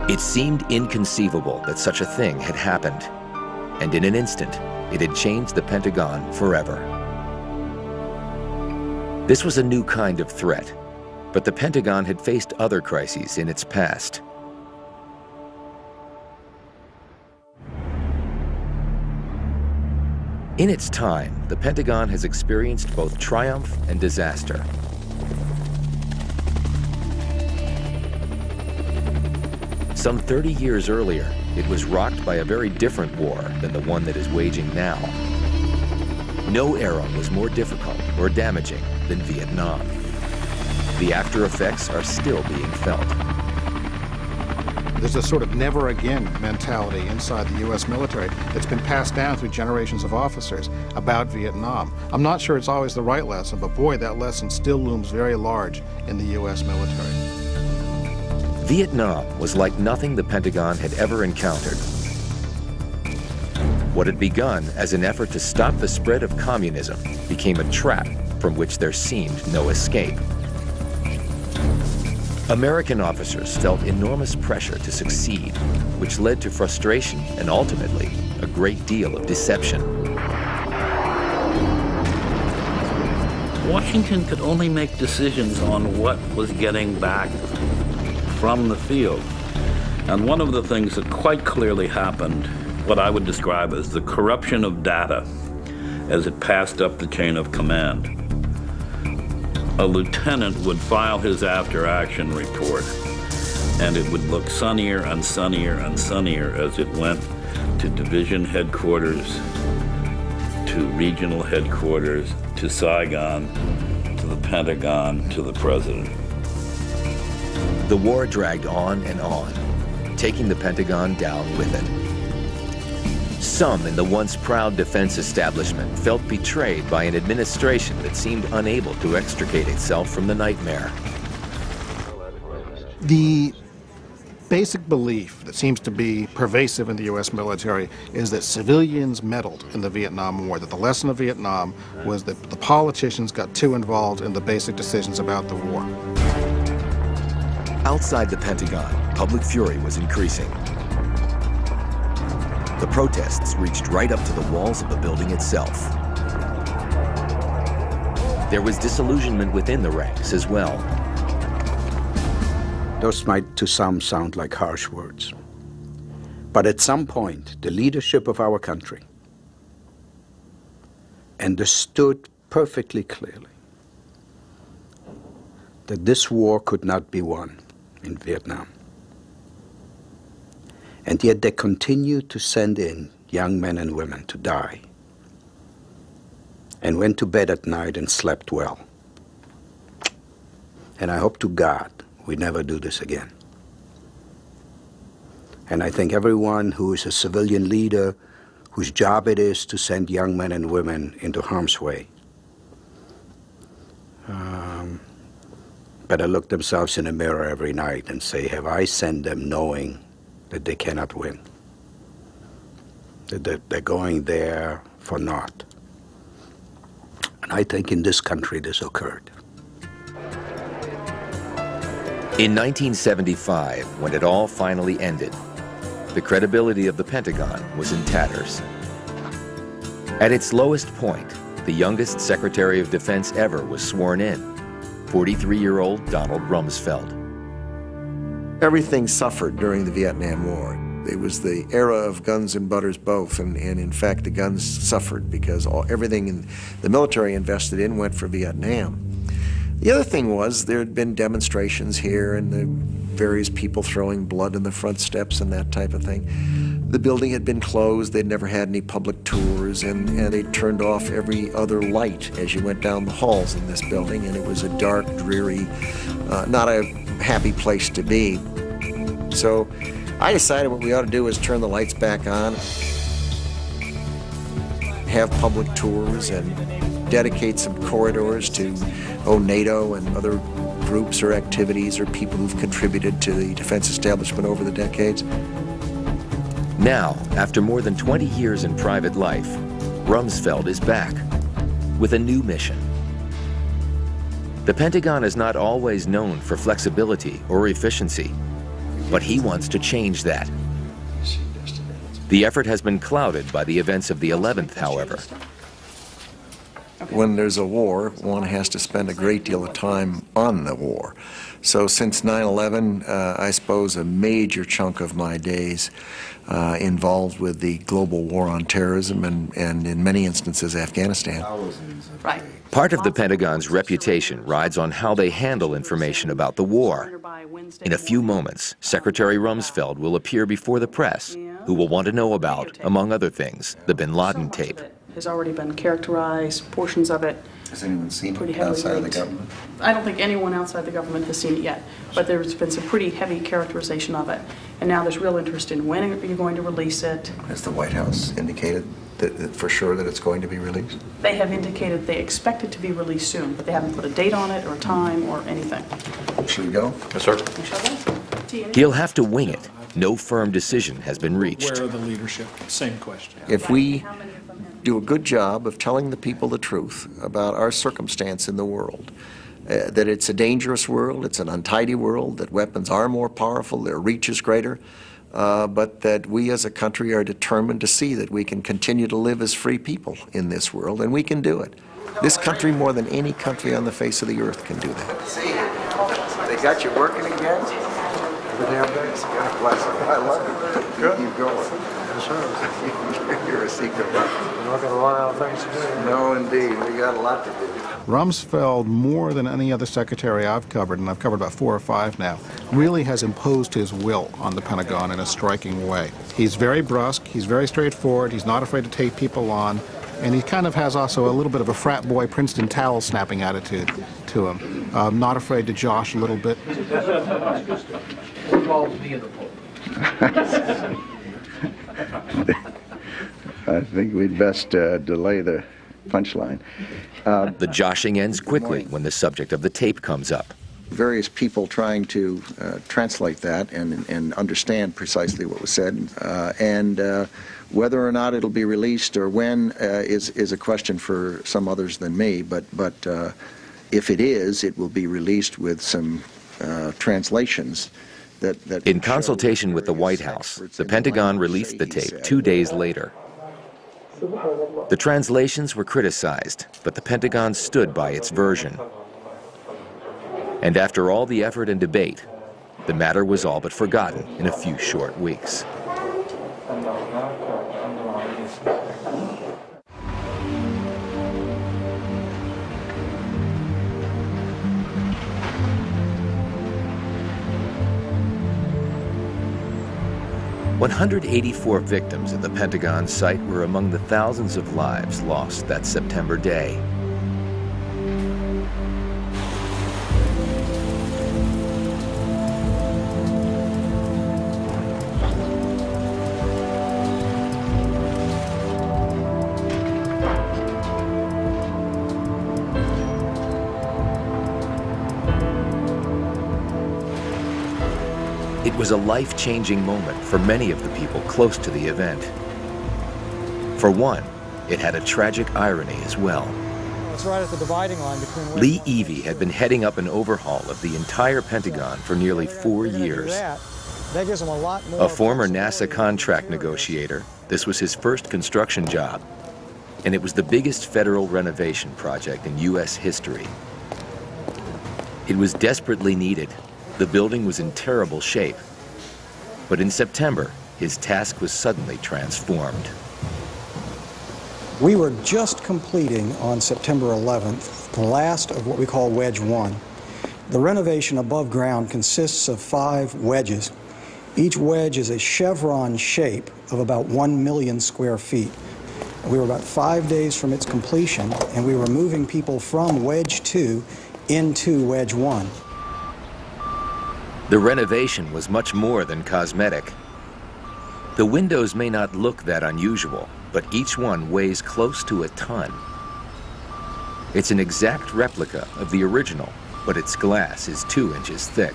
It seemed inconceivable that such a thing had happened, and in an instant, it had changed the Pentagon forever. This was a new kind of threat, but the Pentagon had faced other crises in its past. In its time, the Pentagon has experienced both triumph and disaster. Some 30 years earlier, it was rocked by a very different war than the one that is waging now. No era was more difficult or damaging than Vietnam. The after effects are still being felt. There's a sort of never again mentality inside the U.S. military that's been passed down through generations of officers about Vietnam. I'm not sure it's always the right lesson, but boy, that lesson still looms very large in the U.S. military. Vietnam was like nothing the Pentagon had ever encountered. What had begun as an effort to stop the spread of communism became a trap from which there seemed no escape. American officers felt enormous pressure to succeed, which led to frustration and ultimately a great deal of deception. Washington could only make decisions on what was getting back from the field. And one of the things that quite clearly happened, what I would describe as the corruption of data as it passed up the chain of command. A lieutenant would file his after-action report, and it would look sunnier and sunnier and sunnier as it went to division headquarters, to regional headquarters, to Saigon, to the Pentagon, to the president. The war dragged on and on, taking the Pentagon down with it. Some in the once proud defense establishment felt betrayed by an administration that seemed unable to extricate itself from the nightmare. The basic belief that seems to be pervasive in the U.S. military is that civilians meddled in the Vietnam War, that the lesson of Vietnam was that the politicians got too involved in the basic decisions about the war. Outside the Pentagon, public fury was increasing. The protests reached right up to the walls of the building itself. There was disillusionment within the ranks as well. Those might to some sound like harsh words. But at some point, the leadership of our country understood perfectly clearly that this war could not be won in Vietnam. And yet they continued to send in young men and women to die, and went to bed at night and slept well. And I hope to God we never do this again. And I think everyone who is a civilian leader, whose job it is to send young men and women into harm's way, better look themselves in the mirror every night and say, have I sent them knowing that they cannot win? That they're going there for naught. And I think in this country this occurred. In 1975, when it all finally ended, the credibility of the Pentagon was in tatters. At its lowest point, the youngest Secretary of Defense ever was sworn in, 43-year-old Donald Rumsfeld. Everything suffered during the Vietnam War. It was the era of guns and butters both, and in fact the guns suffered because everything the military invested in went for Vietnam. The other thing was there had been demonstrations here and the various people throwing blood in the front steps and that type of thing. The building had been closed, they'd never had any public tours, and they turned off every other light as you went down the halls in this building, and it was a dark, dreary, not a happy place to be. So I decided what we ought to do is turn the lights back on, have public tours, and dedicate some corridors to NATO and other groups or activities or people who've contributed to the defense establishment over the decades. Now, after more than 20 years in private life, Rumsfeld is back with a new mission. The Pentagon is not always known for flexibility or efficiency, but he wants to change that. The effort has been clouded by the events of the 11th, however. When there's a war, one has to spend a great deal of time on the war. So since 9/11, I suppose a major chunk of my days involved with the global war on terrorism and in many instances Afghanistan. Right. Part of the Pentagon's reputation rides on how they handle information about the war. In a few moments, Secretary Rumsfeld will appear before the press, who will want to know about, among other things, the bin Laden tape. Has already been characterized, portions of it. Has anyone seen pretty it heavily outside of the linked. government? I don't think anyone outside the government has seen it yet, but there's been some pretty heavy characterization of it. And now there's real interest in when are you going to release it. Has the White House indicated that for sure that it's going to be released? They have indicated they expect it to be released soon, but they haven't put a date on it or time or anything. Should we go? Yes, sir. We shall go. He'll have to wing it. No firm decision has been reached. Where are the leadership? Same question. If we do a good job of telling the people the truth about our circumstance in the world, that it's a dangerous world, it's an untidy world, that weapons are more powerful, their reach is greater, but that we as a country are determined to see that we can continue to live as free people in this world, and we can do it. This country, more than any country on the face of the earth, can do that. See, they got you working again? God bless you. I love it. Good. Keep going. Yes, sir. You're a secret weapon. We're not going to run out of things to do. No, indeed. We got a lot to do. Rumsfeld, more than any other secretary I've covered, and I've covered about 4 or 5 now, really has imposed his will on the Pentagon in a striking way. He's very brusque, he's very straightforward, he's not afraid to take people on, and he kind of has also a little bit of a frat boy Princeton towel snapping attitude to him. Not afraid to josh a little bit. I think we'd best delay the punchline. The joshing ends quickly when the subject of the tape comes up. Various people trying to translate that and understand precisely what was said, and whether or not it'll be released or when is a question for some others than me, but if it is, it will be released with some translations that in consultation with the White House, the Pentagon released the tape 2 days later. The translations were criticized, but the Pentagon stood by its version. And after all the effort and debate, the matter was all but forgotten in a few short weeks. "184 victims at the Pentagon site were among the thousands of lives lost that September day. It was a life-changing moment for many of the people close to the event. For one, it had a tragic irony as well. It's right at the dividing line between... Lee Evey had been heading up an overhaul of the entire Pentagon for nearly 4 years. That gives them a lot more... A former NASA contract negotiator, this was his first construction job, and it was the biggest federal renovation project in U.S. history. It was desperately needed. The building was in terrible shape. But in September, his task was suddenly transformed. We were just completing on September 11th the last of what we call Wedge 1. The renovation above ground consists of 5 wedges. Each wedge is a chevron shape of about 1 million square feet. We were about 5 days from its completion, and we were moving people from Wedge 2 into Wedge 1. The renovation was much more than cosmetic. The windows may not look that unusual, but each one weighs close to a ton. It's an exact replica of the original, but its glass is 2 inches thick.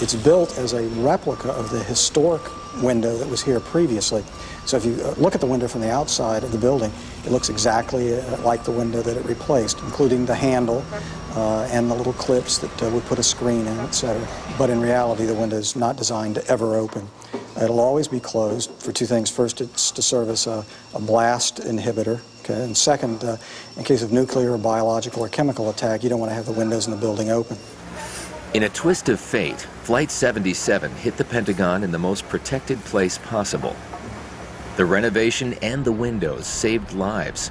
It's built as a replica of the historic window that was here previously. So if you look at the window from the outside of the building, it looks exactly like the window that it replaced, including the handle and the little clips that would put a screen in, etc. But in reality, the window is not designed to ever open. It'll always be closed for 2 things. First, it's to serve as a blast inhibitor. Okay? And second, in case of nuclear or biological or chemical attack, you don't want to have the windows in the building open. In a twist of fate, Flight 77 hit the Pentagon in the most protected place possible. The renovation and the windows saved lives,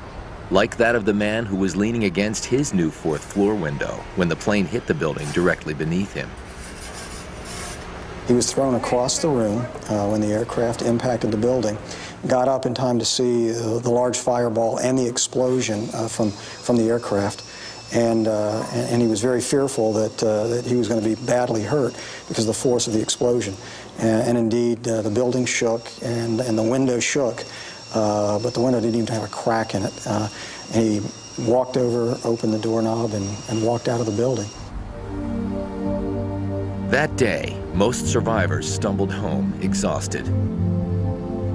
like that of the man who was leaning against his new 4th floor window when the plane hit the building directly beneath him. He was thrown across the room when the aircraft impacted the building, got up in time to see the large fireball and the explosion from the aircraft. And he was very fearful that he was going to be badly hurt because of the force of the explosion. And indeed, the building shook and the window shook, but the window didn't even have a crack in it. And he walked over, opened the doorknob, and walked out of the building. That day, most survivors stumbled home exhausted.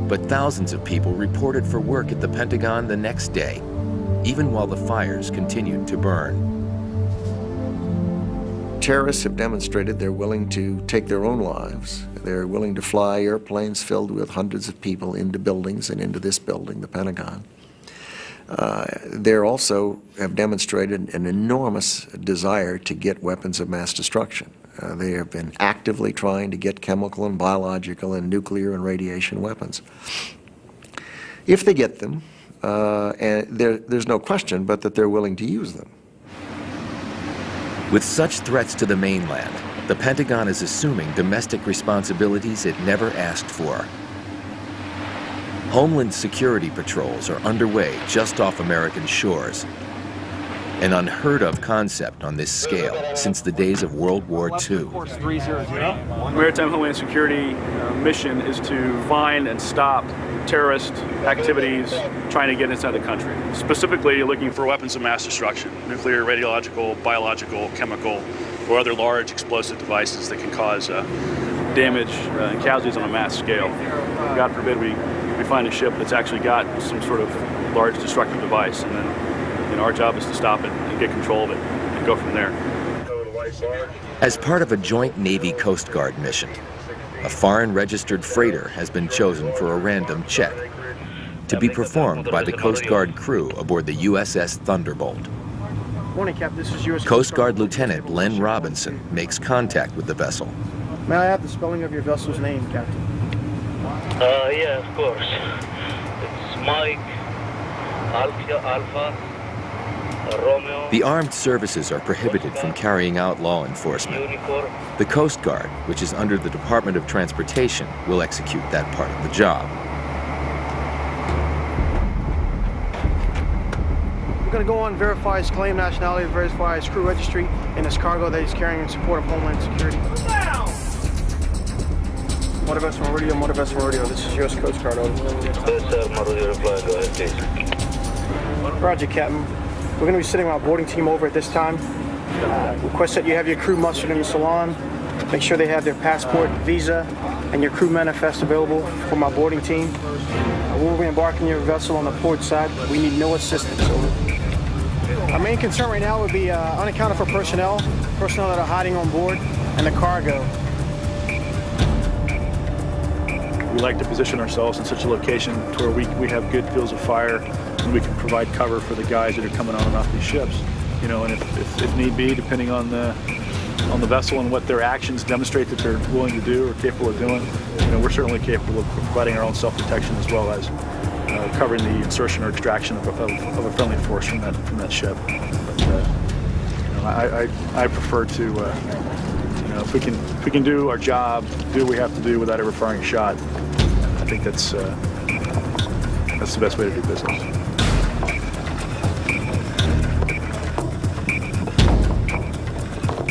But thousands of people reported for work at the Pentagon the next day, even while the fires continued to burn. Terrorists have demonstrated they're willing to take their own lives. They're willing to fly airplanes filled with hundreds of people into buildings and into this building, the Pentagon. They also have demonstrated an enormous desire to get weapons of mass destruction. They have been actively trying to get chemical and biological and nuclear and radiation weapons. If they get them, and there's no question but that they're willing to use them. With such threats to the mainland, the Pentagon is assuming domestic responsibilities it never asked for. Homeland security patrols are underway just off American shores. An unheard-of concept on this scale since the days of World War II. Maritime Homeland Security mission is to find and stop terrorist activities trying to get inside the country. Specifically looking for weapons of mass destruction, nuclear, radiological, biological, chemical, or other large explosive devices that can cause damage and casualties on a mass scale. God forbid we find a ship that's actually got some sort of large destructive device, and then our job is to stop it and get control of it and go from there. As part of a joint Navy Coast Guard mission, a foreign registered freighter has been chosen for a random check to be performed by the Coast Guard crew aboard the USS Thunderbolt. Morning, Captain. This is U.S. Coast Guard Lieutenant Len Robinson makes contact with the vessel. May I have the spelling of your vessel's name, Captain? Yeah, of course. It's Mike, Alpha, Romeo. The armed services are prohibited from carrying out law enforcement. The Coast Guard, which is under the Department of Transportation, will execute that part of the job. We're going to go on, verify his claim nationality, verify his crew registry, and his cargo that he's carrying in support of Homeland Security. Motor vessel radio, motor vessel radio. This is U.S. Coast Guard, over. Yes, sir. Marudio reply. Go ahead, please. Roger, Captain. We're going to be sitting our boarding team over at this time. Request that you have your crew mustered in the salon. Make sure they have their passport, visa, and your crew manifest available for my boarding team. We'll be embarking your vessel on the port side. We need no assistance. Over. Our main concern right now would be unaccounted for personnel that are hiding on board, and the cargo. We like to position ourselves in such a location to where we have good fields of fire and we can provide cover for the guys that are coming on and off these ships. And if need be, depending on the vessel and what their actions demonstrate that they're willing to do or capable of doing, we're certainly capable of providing our own self-protection as well as covering the insertion or extraction of a friendly force from that ship. But, I prefer to, if we can do our job, do what we have to do without ever firing a shot, I think that's the best way to do business.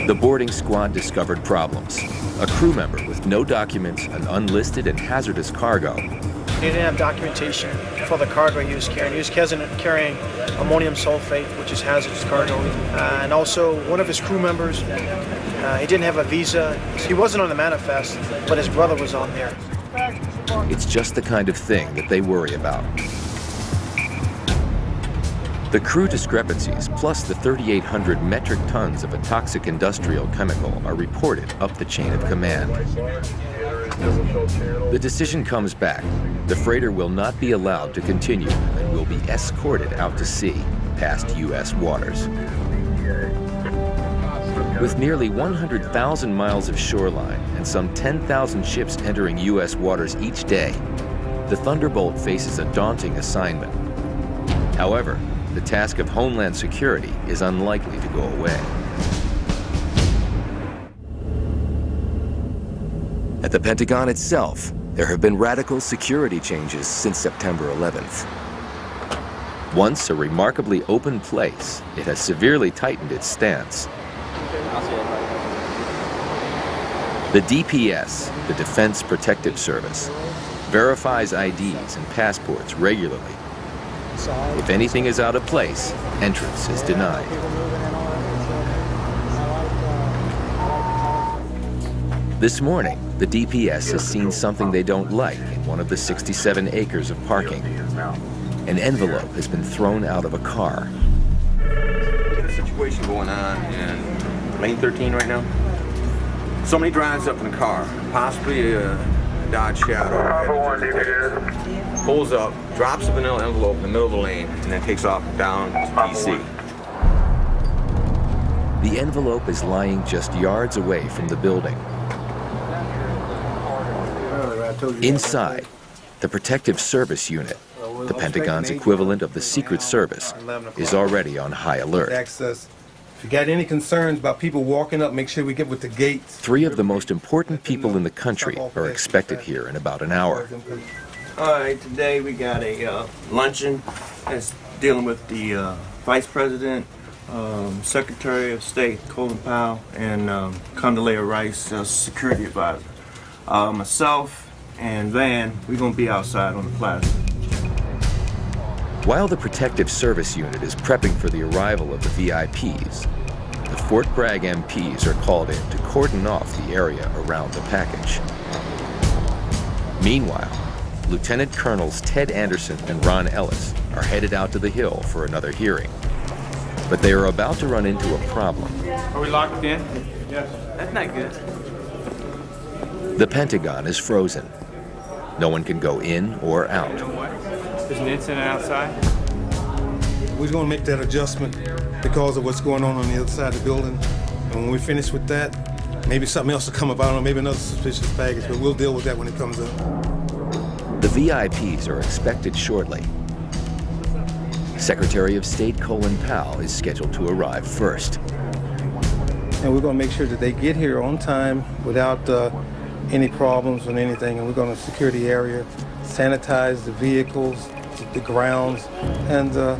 The boarding squad discovered problems. A crew member with no documents, an unlisted and hazardous cargo. He didn't have documentation for the cargo he was carrying. He was carrying ammonium sulfate, which is hazardous cargo. And also, one of his crew members, he didn't have a visa. He wasn't on the manifest, but his brother was on there. It's just the kind of thing that they worry about. The crew discrepancies, plus the 3,800 metric tons of a toxic industrial chemical, are reported up the chain of command. The decision comes back. The freighter will not be allowed to continue and will be escorted out to sea, past U.S. waters. With nearly 100,000 miles of shoreline and some 10,000 ships entering U.S. waters each day, the Thunderbolt faces a daunting assignment. However, the task of Homeland Security is unlikely to go away. At the Pentagon itself, there have been radical security changes since September 11th. Once a remarkably open place, it has severely tightened its stance. The DPS, the Defense Protective Service, verifies IDs and passports regularly. If anything is out of place, entrance is denied. This morning, the DPS has seen something they don't like in one of the 67 acres of parking. An envelope has been thrown out of a car. There's a situation going on in lane 13 right now. Somebody drives up in a car, possibly a Dodge Shadow, pulls up, drops a vanilla envelope in the middle of the lane, and then takes off down to DC. The envelope is lying just yards away from the building. Inside, the Protective Service Unit, the Pentagon's equivalent of the Secret Service, is already on high alert. Access. If you got any concerns about people walking up, make sure we get with the gates. 3 of the most important people in the country are expected here in about an hour. All right, today we got a luncheon that's dealing with the Vice President, Secretary of State Colin Powell and Condoleezza Rice, security advisor. Myself and Van, we're going to be outside on the plaza. While the Protective Service Unit is prepping for the arrival of the VIPs, the Fort Bragg MPs are called in to cordon off the area around the package. Meanwhile, Lieutenant Colonels Ted Anderson and Ron Ellis are headed out to the Hill for another hearing. But they are about to run into a problem. Are we locked in? Yes. That's not good. The Pentagon is frozen. No one can go in or out. There's an incident outside? We're going to make that adjustment because of what's going on the other side of the building. And when we finish with that, maybe something else will come up. I don't know, maybe another suspicious package, but we'll deal with that when it comes up. The VIPs are expected shortly. Secretary of State Colin Powell is scheduled to arrive first. And we're going to make sure that they get here on time without any problems or anything. And we're going to secure the area, sanitize the vehicles, the grounds, and the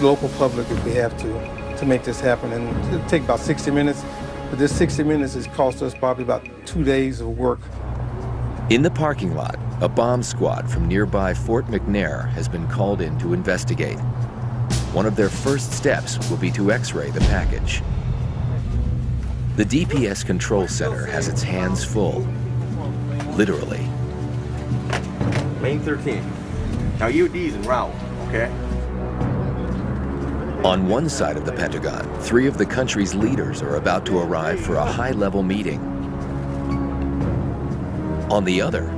local public if we have to make this happen. And it'll take about 60 minutes. But this 60 minutes has cost us probably about 2 days of work. In the parking lot, a bomb squad from nearby Fort McNair has been called in to investigate. One of their first steps will be to X-ray the package. The DPS Control Center has its hands full, literally. Lane 13. Now UD's en route, okay? On one side of the Pentagon, 3 of the country's leaders are about to arrive for a high-level meeting. On the other,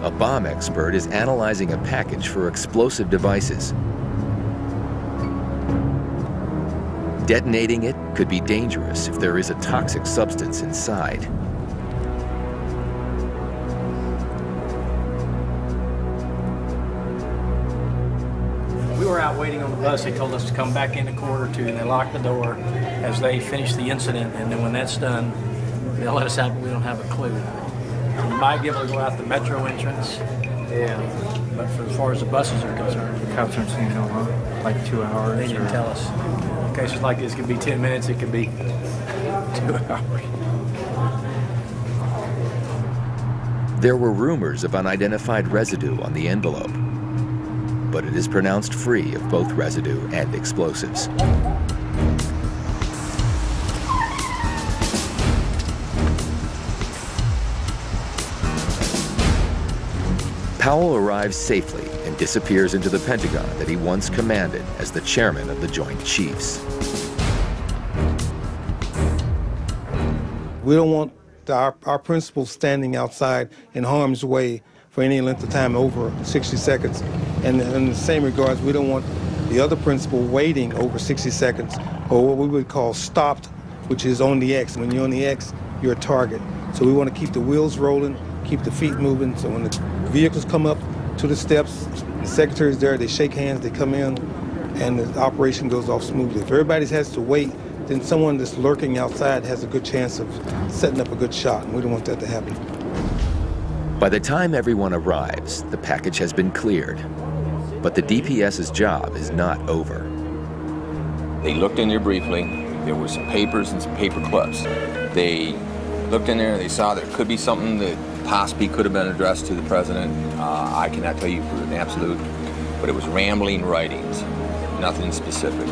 a bomb expert is analyzing a package for explosive devices. Detonating it could be dangerous if there is a toxic substance inside. We were out waiting on the bus. They told us to come back in a quarter to, and they locked the door as they finished the incident. And then when that's done, they'll let us out, but we don't have a clue. We might be able to go out the metro entrance. Yeah. But for as far as the buses are concerned, The cops aren't saying how long? Like 2 hours? they didn't tell us. In cases like this, it could be 10 minutes, it could be 2 hours. There were rumors of unidentified residue on the envelope, but it is pronounced free of both residue and explosives. Powell arrives safely and disappears into the Pentagon that he once commanded as the chairman of the Joint Chiefs. We don't want our principals standing outside in harm's way for any length of time over 60 seconds. And in the same regards, we don't want the other principal waiting over 60 seconds, or what we would call stopped, which is on the X. When you're on the X, you're a target. So we want to keep the wheels rolling, keep the feet moving, so when the vehicles come up to the steps, the secretary's there, they shake hands, they come in, and the operation goes off smoothly. If everybody has to wait, then someone that's lurking outside has a good chance of setting up a good shot, and we don't want that to happen. By the time everyone arrives, the package has been cleared. But the DPS's job is not over. They looked in there briefly. There were some papers and some paper clips. They looked in there, they saw there could be something that possibly could have been addressed to the president. I cannot tell you for an absolute, but it was rambling writings, nothing specific.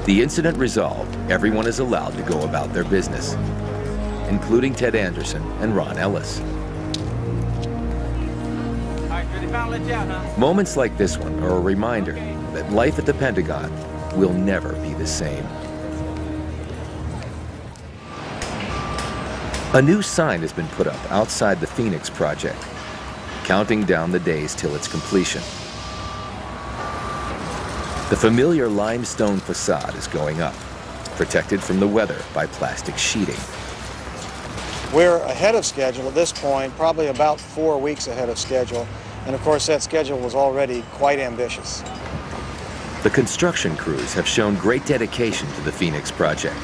The incident resolved, everyone is allowed to go about their business, including Ted Anderson and Ron Ellis. Moments like this one are a reminder that life at the Pentagon will never be the same. A new sign has been put up outside the Phoenix Project, counting down the days till its completion. The familiar limestone facade is going up, protected from the weather by plastic sheeting. We're ahead of schedule at this point, probably about 4 weeks ahead of schedule. And of course, that schedule was already quite ambitious. The construction crews have shown great dedication to the Phoenix Project,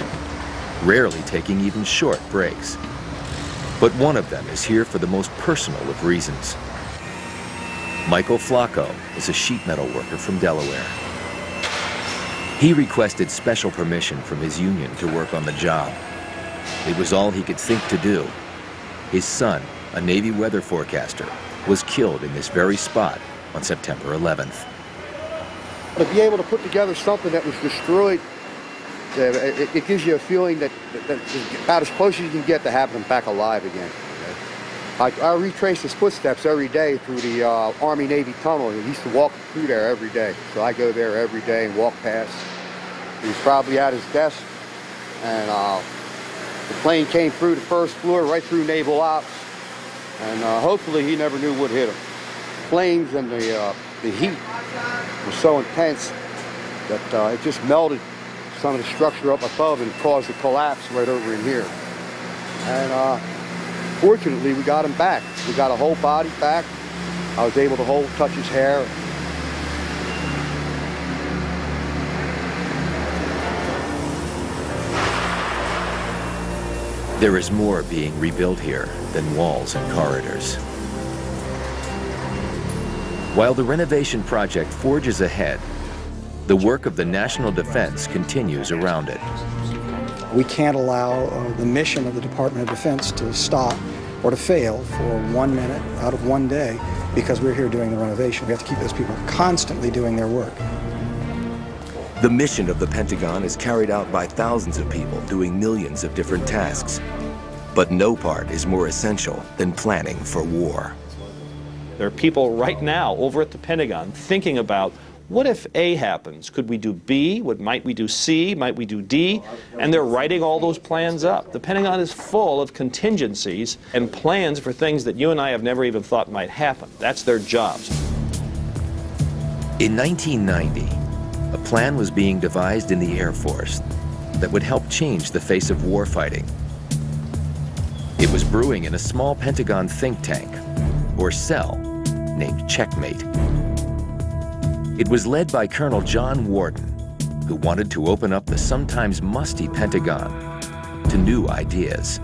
rarely taking even short breaks. But one of them is here for the most personal of reasons. Michael Flacco is a sheet metal worker from Delaware. He requested special permission from his union to work on the job. It was all he could think to do. His son, a Navy weather forecaster, was killed in this very spot on September 11th. To be able to put together something that was destroyed, it gives you a feeling that about as close as you can get to having him back alive again. I retrace his footsteps every day through the Army-Navy tunnel. He used to walk through there every day. So I go there every day and walk past. He was probably at his desk, and the plane came through the first floor, right through Naval Ops, and hopefully he never knew what hit him. Flames and the heat was so intense that it just melted some of the structure up above and caused a collapse right over in here. And fortunately, we got him back. We got a whole body back. I was able to touch his hair. There is more being rebuilt here than walls and corridors. While the renovation project forges ahead, the work of the national defense continues around it. We can't allow the mission of the Department of Defense to stop or to fail for 1 minute out of one day because we're here doing the renovation. We have to keep those people constantly doing their work. The mission of the Pentagon is carried out by thousands of people doing millions of different tasks. But no part is more essential than planning for war. There are people right now over at the Pentagon thinking about, what if A happens? Could we do B? Might we do C? Might we do D? And they're writing all those plans up. The Pentagon is full of contingencies and plans for things that you and I have never even thought might happen. That's their jobs. In 1990, a plan was being devised in the Air Force that would help change the face of warfighting. It was brewing in a small Pentagon think tank, or cell, named Checkmate. It was led by Colonel John Warden, who wanted to open up the sometimes musty Pentagon to new ideas.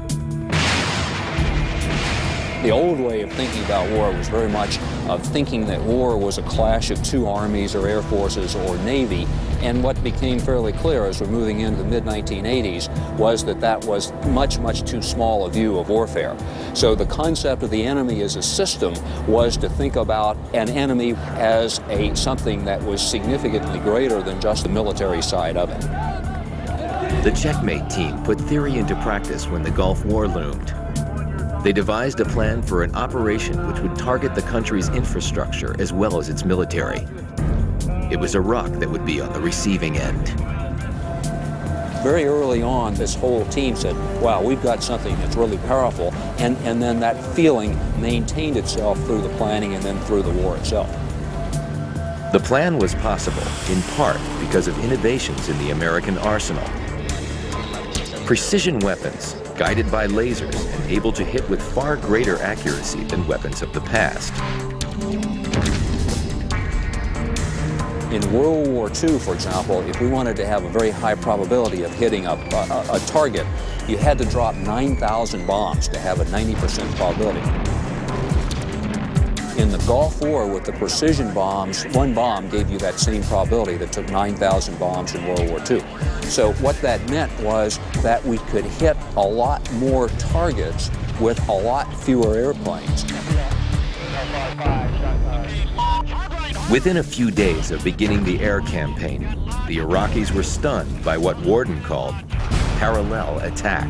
The old way of thinking about war was very much of thinking that war was a clash of two armies or air forces or navy, and what became fairly clear as we're moving into the mid-1980s was that that was much, much too small a view of warfare. So the concept of the enemy as a system was to think about an enemy as something that was significantly greater than just the military side of it. The Checkmate team put theory into practice when the Gulf War loomed. They devised a plan for an operation which would target the country's infrastructure as well as its military. It was Iraq that would be on the receiving end. Very early on, this whole team said, wow, we've got something that's really powerful, and then that feeling maintained itself through the planning and then through the war itself. The plan was possible, in part because of innovations in the American arsenal. Precision weapons, guided by lasers and able to hit with far greater accuracy than weapons of the past. In World War II, for example, if we wanted to have a very high probability of hitting a target, you had to drop 9,000 bombs to have a 90% probability. In the Gulf War, with the precision bombs, one bomb gave you that same probability that took 9,000 bombs in World War II. So what that meant was that we could hit a lot more targets with a lot fewer airplanes. Within a few days of beginning the air campaign, the Iraqis were stunned by what Warden called parallel attack.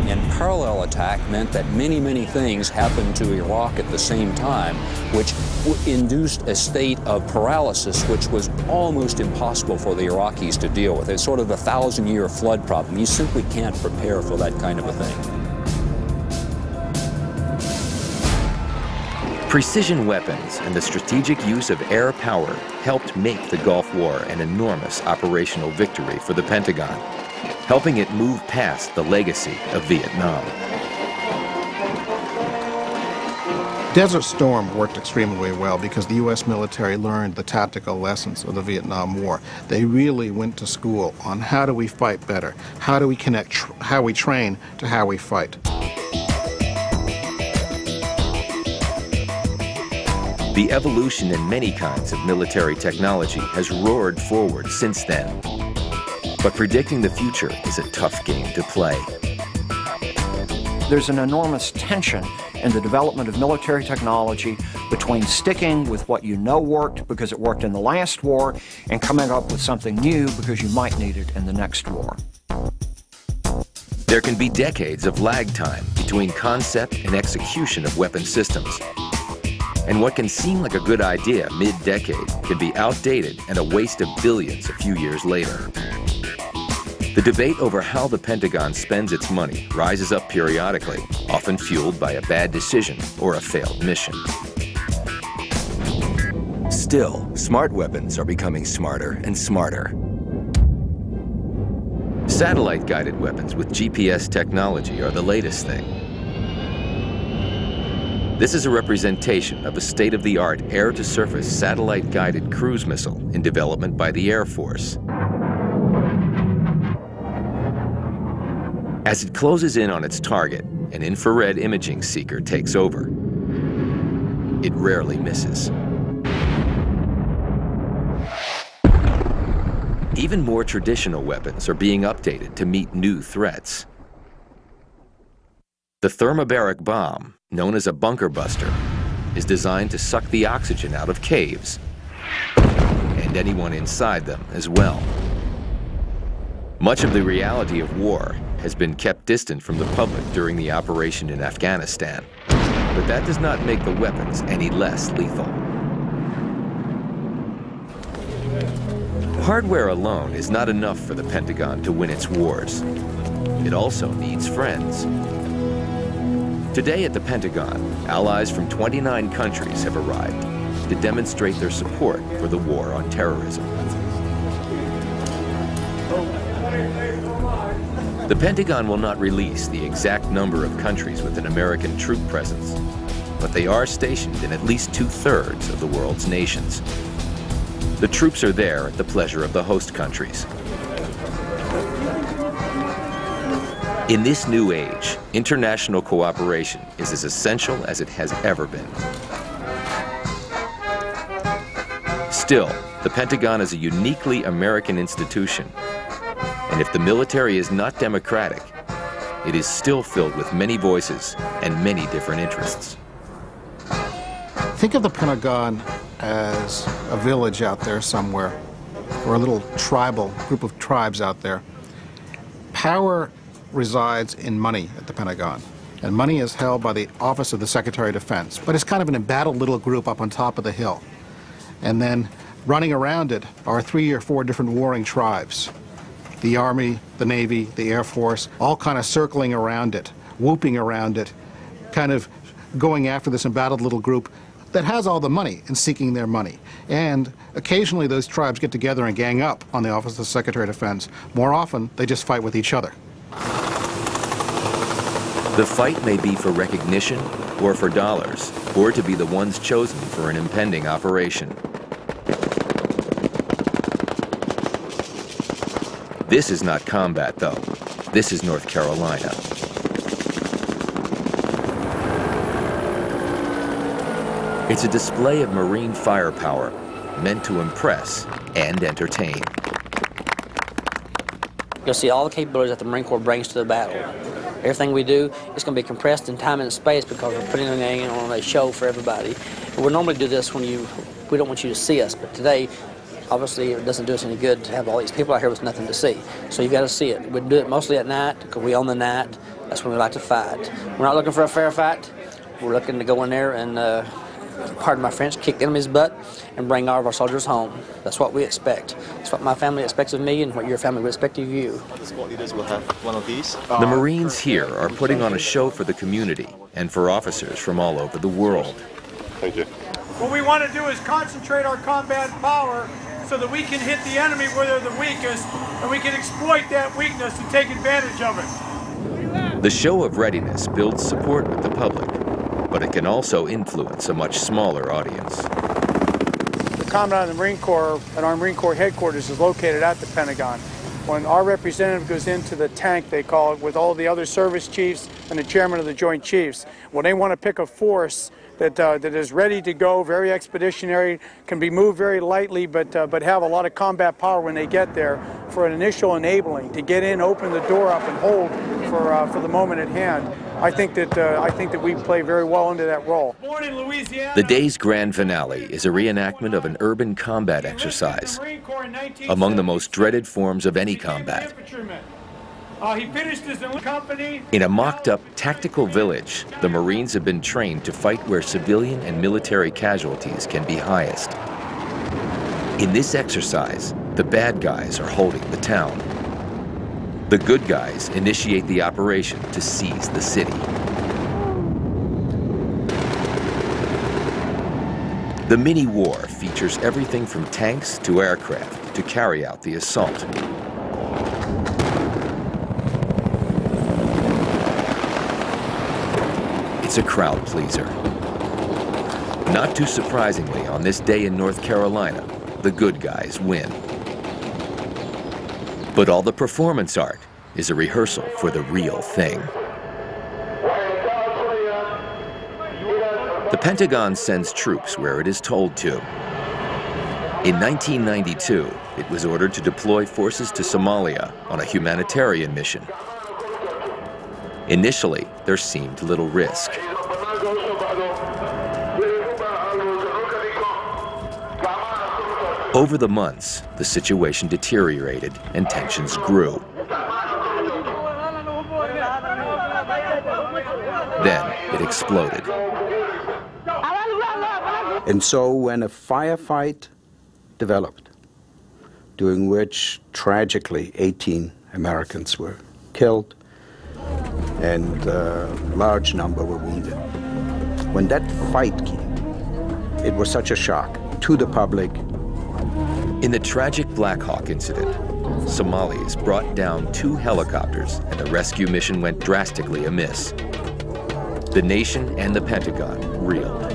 And parallel attack meant that many, many things happened to Iraq at the same time, which induced a state of paralysis which was almost impossible for the Iraqis to deal with. It's sort of the 1,000-year flood problem. You simply can't prepare for that kind of a thing. Precision weapons and the strategic use of air power helped make the Gulf War an enormous operational victory for the Pentagon, helping it move past the legacy of Vietnam. Desert Storm worked extremely well because the U.S. military learned the tactical lessons of the Vietnam War. They really went to school on how do we fight better, how do we connect how we train to how we fight. The evolution in many kinds of military technology has roared forward since then. But predicting the future is a tough game to play. There's an enormous tension in the development of military technology between sticking with what you know worked because it worked in the last war and coming up with something new because you might need it in the next war. There can be decades of lag time between concept and execution of weapon systems. And what can seem like a good idea mid-decade can be outdated and a waste of billions a few years later. The debate over how the Pentagon spends its money rises up periodically, often fueled by a bad decision or a failed mission. Still, smart weapons are becoming smarter and smarter. Satellite-guided weapons with GPS technology are the latest thing. This is a representation of a state-of-the-art air-to-surface satellite-guided cruise missile in development by the Air Force. As it closes in on its target, an infrared imaging seeker takes over. It rarely misses. Even more traditional weapons are being updated to meet new threats. The thermobaric bomb, known as a bunker buster, is designed to suck the oxygen out of caves and anyone inside them as well. Much of the reality of war has been kept distant from the public during the operation in Afghanistan, but that does not make the weapons any less lethal. Hardware alone is not enough for the Pentagon to win its wars. It also needs friends. Today at the Pentagon, allies from 29 countries have arrived to demonstrate their support for the war on terrorism. The Pentagon will not release the exact number of countries with an American troop presence, but they are stationed in at least 2/3 of the world's nations. The troops are there at the pleasure of the host countries. In this new age, international cooperation is as essential as it has ever been. Still, the Pentagon is a uniquely American institution. And if the military is not democratic, it is still filled with many voices and many different interests. Think of the Pentagon as a village out there somewhere, or a little tribal group of tribes out there. Power resides in money at the Pentagon, and money is held by the Office of the Secretary of Defense, but it's kind of an embattled little group up on top of the hill. And then running around it are 3 or 4 different warring tribes. The Army, the Navy, the Air Force, all kind of circling around it, whooping around it, kind of going after this embattled little group that has all the money and seeking their money. And occasionally those tribes get together and gang up on the Office of the Secretary of Defense. More often, they just fight with each other. The fight may be for recognition or for dollars, or to be the ones chosen for an impending operation. This is not combat, though. This is North Carolina. It's a display of Marine firepower meant to impress and entertain. You'll see all the capabilities that the Marine Corps brings to the battle. Everything we do is going to be compressed in time and space because we're putting it on a show for everybody. And we normally do this when we don't want you to see us, but today, obviously, it doesn't do us any good to have all these people out here with nothing to see. So you've got to see it. We do it mostly at night because we own the night. That's when we like to fight. We're not looking for a fair fight. We're looking to go in there and, pardon my French, kick the enemy's butt and bring all of our soldiers home. That's what we expect. That's what my family expects of me and what your family would expect of you. The squad leaders will have one of these. The Marines here are putting on a show for the community and for officers from all over the world. Thank you. What we want to do is concentrate our combat power so that we can hit the enemy where they're the weakest, and we can exploit that weakness and take advantage of it. The show of readiness builds support with the public, but it can also influence a much smaller audience. The Commandant of the Marine Corps at our Marine Corps headquarters is located at the Pentagon. When our representative goes into the tank, they call it, with all the other service chiefs and the chairman of the Joint Chiefs, when they want to pick a force that is ready to go, very expeditionary, can be moved very lightly, but have a lot of combat power when they get there for an initial enabling, to get in, open the door up, and hold for the moment at hand. I think that we play very well into that role. The day's grand finale is a reenactment of an urban combat exercise, among the most dreaded forms of any combat. He finished his company. In a mocked-up tactical village, the Marines have been trained to fight where civilian and military casualties can be highest. In this exercise, the bad guys are holding the town. The good guys initiate the operation to seize the city. The mini-war features everything from tanks to aircraft to carry out the assault. It's a crowd pleaser. Not too surprisingly, on this day in North Carolina, the good guys win. But all the performance art is a rehearsal for the real thing. The Pentagon sends troops where it is told to. In 1992, it was ordered to deploy forces to Somalia on a humanitarian mission. Initially, there seemed little risk. Over the months, the situation deteriorated and tensions grew. Then it exploded. And so when a firefight developed, during which tragically 18 Americans were killed, and a large number were wounded. When that fight came, it was such a shock to the public. In the tragic Black Hawk incident, Somalis brought down 2 helicopters and the rescue mission went drastically amiss. The nation and the Pentagon reeled.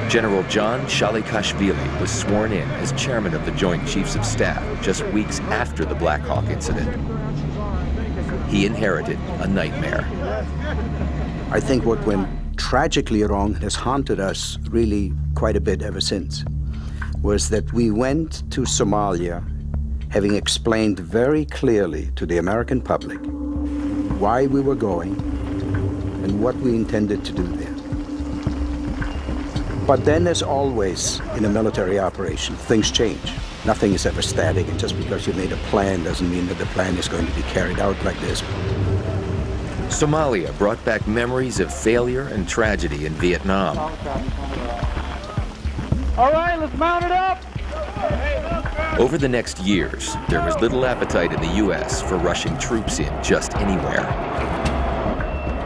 General John Shalikashvili was sworn in as chairman of the Joint Chiefs of Staff just weeks after the Black Hawk incident. He inherited a nightmare. I think what went tragically wrong has haunted us really quite a bit ever since, was that we went to Somalia having explained very clearly to the American public why we were going and what we intended to do there. But then, as always in a military operation, things change. Nothing is ever static, and just because you made a plan doesn't mean that the plan is going to be carried out like this. Somalia brought back memories of failure and tragedy in Vietnam. All right, let's mount it up. Over the next years, there was little appetite in the U.S. for rushing troops in just anywhere.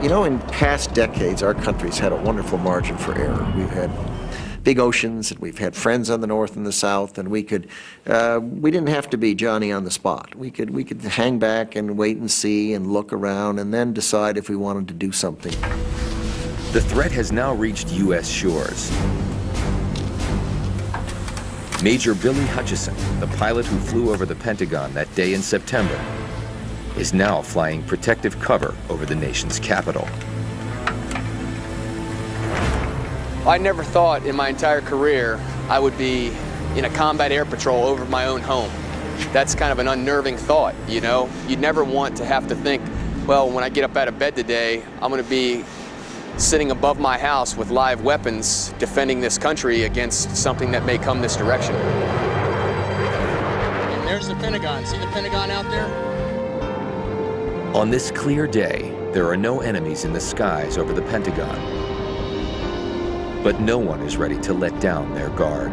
You know, in past decades, our country's had a wonderful margin for error. We've had big oceans, and we've had friends on the north and the south, and we didn't have to be Johnny on the spot. We could hang back and wait and see and look around and then decide if we wanted to do something. The threat has now reached U.S. shores. Major Billy Hutchison, the pilot who flew over the Pentagon that day in September, is now flying protective cover over the nation's capital. I never thought in my entire career I would be in a combat air patrol over my own home. That's kind of an unnerving thought, you know? You'd never want to have to think, well, when I get up out of bed today, I'm going to be sitting above my house with live weapons defending this country against something that may come this direction. And there's the Pentagon. See the Pentagon out there? On this clear day, there are no enemies in the skies over the Pentagon. But no one is ready to let down their guard.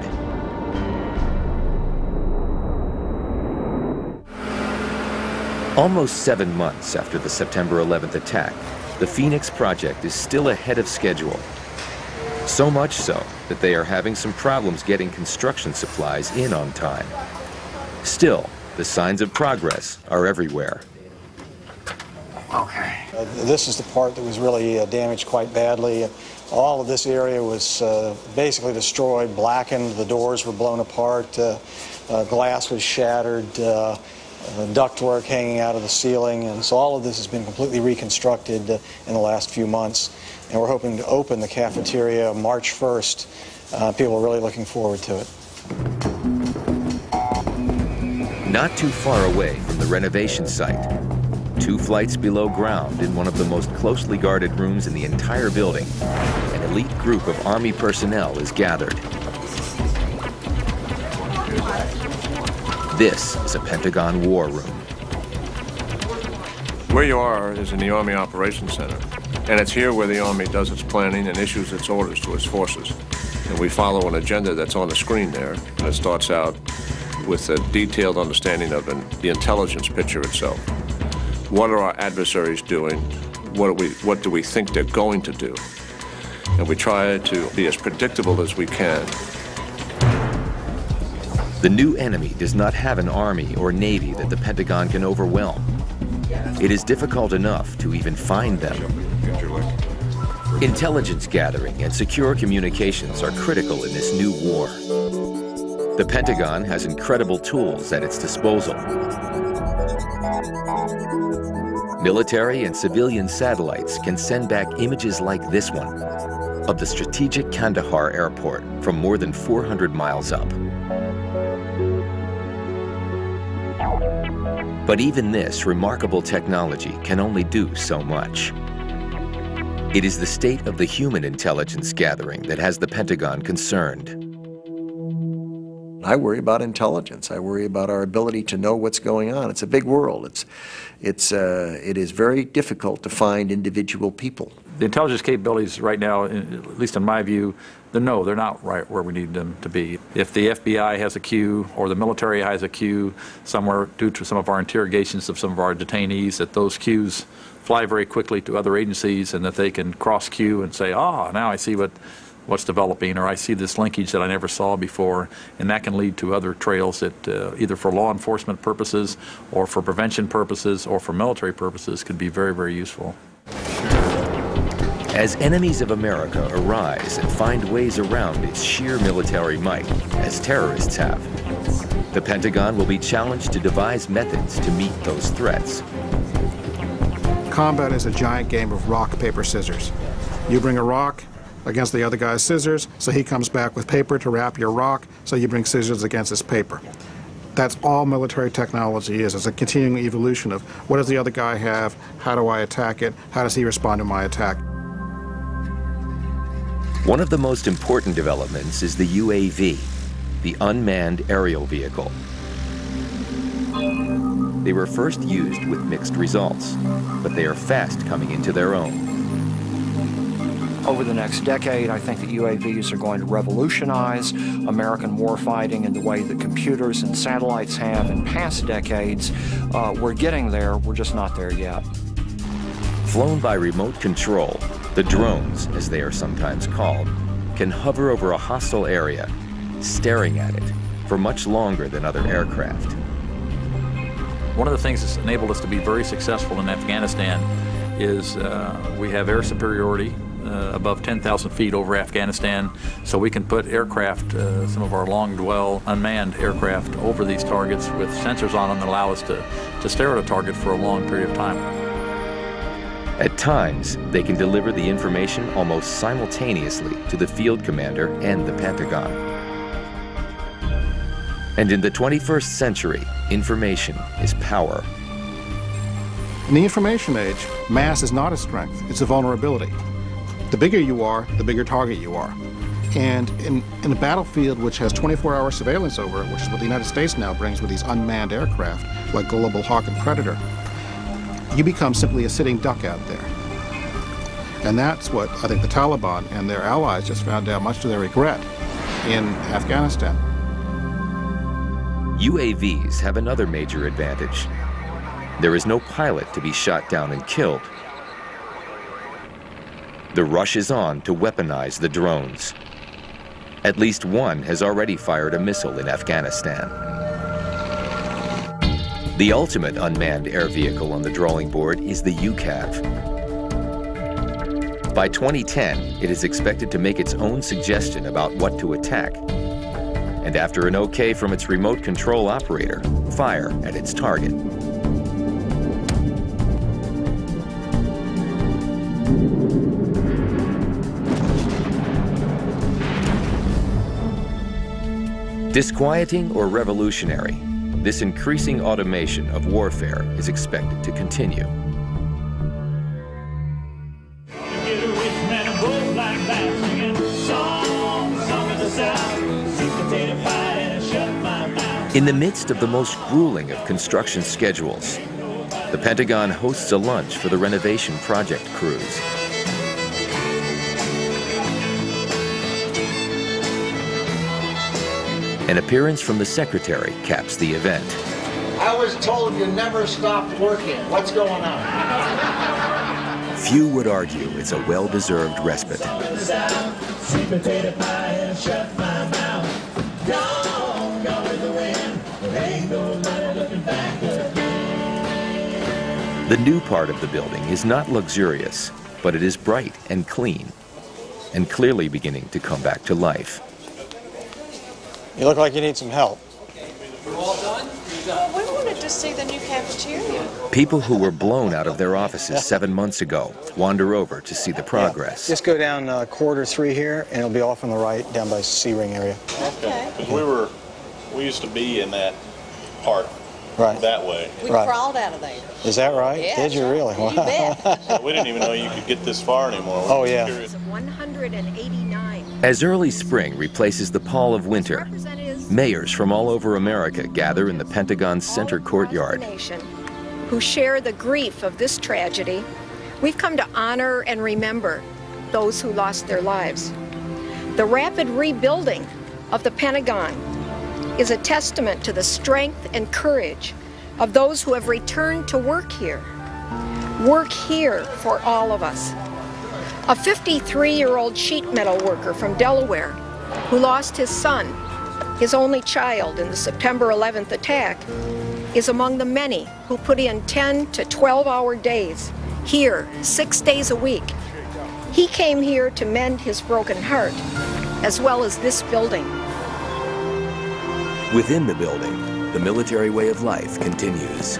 Almost 7 months after the September 11th attack, the Phoenix project is still ahead of schedule. So much so that they are having some problems getting construction supplies in on time. Still, the signs of progress are everywhere. Okay. This is the part that was really damaged quite badly. All of this area was basically destroyed, blackened. The doors were blown apart. Glass was shattered. ductwork hanging out of the ceiling, and so all of this has been completely reconstructed in the last few months, and we're hoping to open the cafeteria March 1st. People are really looking forward to it. Not too far away from the renovation site, 2 flights below ground in one of the most closely guarded rooms in the entire building, an elite group of Army personnel is gathered. This is a Pentagon war room. Where you are is in the Army Operations Center, and it's here where the Army does its planning and issues its orders to its forces. And we follow an agenda that's on the screen there, and it starts out with a detailed understanding of the intelligence picture itself. What are our adversaries doing? What do we think they're going to do? And we try to be as predictable as we can. The new enemy does not have an army or navy that the Pentagon can overwhelm. It is difficult enough to even find them. Intelligence gathering and secure communications are critical in this new war. The Pentagon has incredible tools at its disposal. Military and civilian satellites can send back images like this one of the strategic Kandahar airport from more than 400 miles up. But even this remarkable technology can only do so much. It is the state of the human intelligence gathering that has the Pentagon concerned. I worry about intelligence. I worry about our ability to know what's going on. It's a big world. It is very difficult to find individual people. The intelligence capabilities right now, at least in my view, they're not right where we need them to be. If the FBI has a queue or the military has a queue somewhere due to some of our interrogations of some of our detainees, that those queues fly very quickly to other agencies and that they can cross queue and say, now I see what's developing, or I see this linkage that I never saw before, and that can lead to other trails that either for law enforcement purposes or for prevention purposes or for military purposes could be very, very useful. As enemies of America arise and find ways around its sheer military might, as terrorists have, the Pentagon will be challenged to devise methods to meet those threats. Combat is a giant game of rock, paper, scissors. You bring a rock against the other guy's scissors, so he comes back with paper to wrap your rock, so you bring scissors against his paper. That's all military technology is. It's a continuing evolution of what does the other guy have, how do I attack it, how does he respond to my attack. One of the most important developments is the UAV, the unmanned aerial vehicle. They were first used with mixed results, but they are fast coming into their own. Over the next decade, I think that UAVs are going to revolutionize American warfighting in the way that computers and satellites have in past decades. We're getting there, we're just not there yet. Flown by remote control, the drones, as they are sometimes called, can hover over a hostile area, staring at it for much longer than other aircraft. One of the things that's enabled us to be very successful in Afghanistan is we have air superiority above 10,000 feet over Afghanistan, so we can put aircraft, some of our long-dwell unmanned aircraft, over these targets with sensors on them that allow us to stare at a target for a long period of time. At times, they can deliver the information almost simultaneously to the field commander and the Pentagon. And in the 21st century, information is power. In the information age, mass is not a strength, it's a vulnerability. The bigger you are, the bigger target you are. And in a battlefield which has 24-hour surveillance over it, which is what the United States now brings with these unmanned aircraft, like Global Hawk and Predator, you become simply a sitting duck out there. And that's what I think the Taliban and their allies just found out, much to their regret, in Afghanistan. UAVs have another major advantage. There is no pilot to be shot down and killed. The rush is on to weaponize the drones. At least one has already fired a missile in Afghanistan. The ultimate unmanned air vehicle on the drawing board is the UCAV. By 2010, it is expected to make its own suggestion about what to attack. and after an okay from its remote control operator, fire at its target. Disquieting or revolutionary, this increasing automation of warfare is expected to continue. In the midst of the most grueling of construction schedules, the Pentagon hosts a lunch for the renovation project crews. An appearance from the secretary caps the event. I was told you never stopped working. What's going on? Few would argue it's a well-deserved respite. Sweet potato pie and shut my mouth. Gone with the wind. There ain't no money looking back again. The new part of the building is not luxurious, but it is bright and clean, and clearly beginning to come back to life. You look like you need some help. We're all done? We wanted to see the new cafeteria. People who were blown out of their offices 7 months ago wander over to see the progress. Just go down corridor 3 here, and it'll be off on the right, down by C-ring area. Okay. Because we used to be in that part that way. We crawled out of there. Is that right? Yeah, Did you really? You bet. So we didn't even know you could get this far anymore. Oh, yeah. 189. As early spring replaces the pall of winter, mayors from all over America gather in the Pentagon's center courtyard. Who share the grief of this tragedy, we've come to honor and remember those who lost their lives. The rapid rebuilding of the Pentagon is a testament to the strength and courage of those who have returned to work here for all of us. A 53-year-old sheet metal worker from Delaware who lost his son, his only child, in the September 11th attack, is among the many who put in 10 to 12-hour days here 6 days a week. He came here to mend his broken heart, as well as this building. Within the building, the military way of life continues.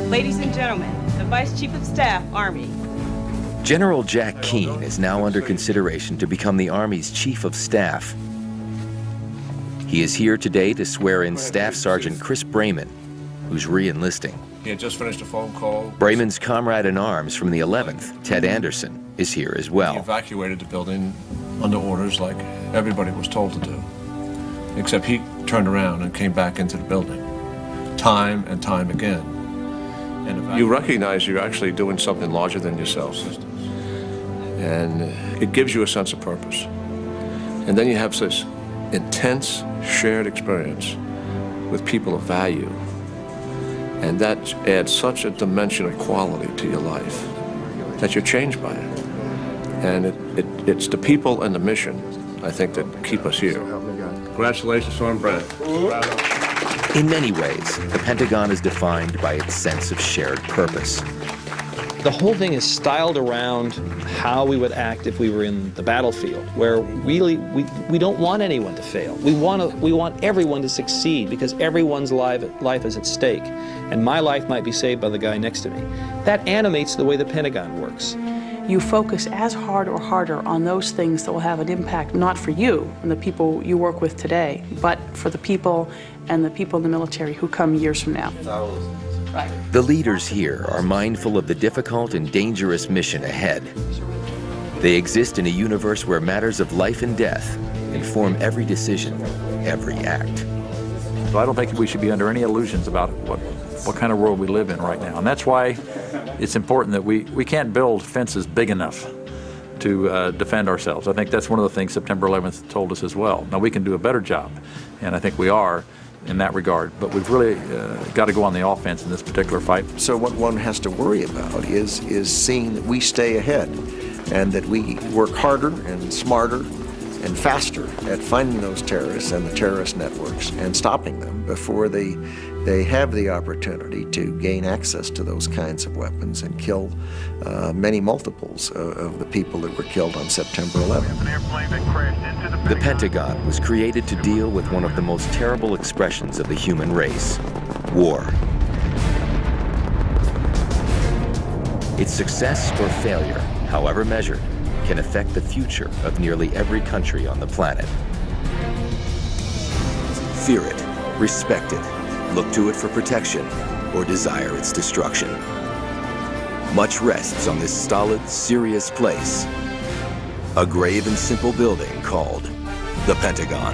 Ladies and gentlemen, the Vice Chief of Staff, Army. General Jack Keane is now under consideration to become the Army's Chief of Staff. He is here today to swear in Staff Sergeant Chris Brehman, who's re-enlisting. He had just finished a phone call. Brehman's comrade in arms from the 11th, Ted Anderson, is here as well. He evacuated the building under orders like everybody was told to do, except he turned around and came back into the building, time and time again. And you recognize you're actually doing something larger than yourself. And it gives you a sense of purpose. And then you have this intense shared experience with people of value. And that adds such a dimension of quality to your life that you're changed by it. And it's the people and the mission, I think, that keep us here. Congratulations, Sergeant Brehman. In many ways, the Pentagon is defined by its sense of shared purpose. The whole thing is styled around how we would act if we were in the battlefield, where really we don't want anyone to fail. We want everyone to succeed because everyone's life is at stake. And my life might be saved by the guy next to me. That animates the way the Pentagon works. You focus as hard or harder on those things that will have an impact, not for you and the people you work with today, but for the people and the people in the military who come years from now. Right. The leaders here are mindful of the difficult and dangerous mission ahead. They exist in a universe where matters of life and death inform every decision, every act. So I don't think we should be under any illusions about what kind of world we live in right now. And that's why it's important that we can't build fences big enough to defend ourselves. I think that's one of the things September 11th told us as well. Now, we can do a better job, and I think we are in that regard, but we've really got to go on the offense in this particular fight. So what one has to worry about is seeing that we stay ahead and that we work harder and smarter and faster at finding those terrorists and the terrorist networks and stopping them before they have the opportunity to gain access to those kinds of weapons and kill many multiples of the people that were killed on September 11th. The Pentagon was created to deal with one of the most terrible expressions of the human race, war. Its success or failure, however measured, can affect the future of nearly every country on the planet. Fear it, respect it, look to it for protection, or desire its destruction. Much rests on this stolid, serious place, a grave and simple building called the Pentagon.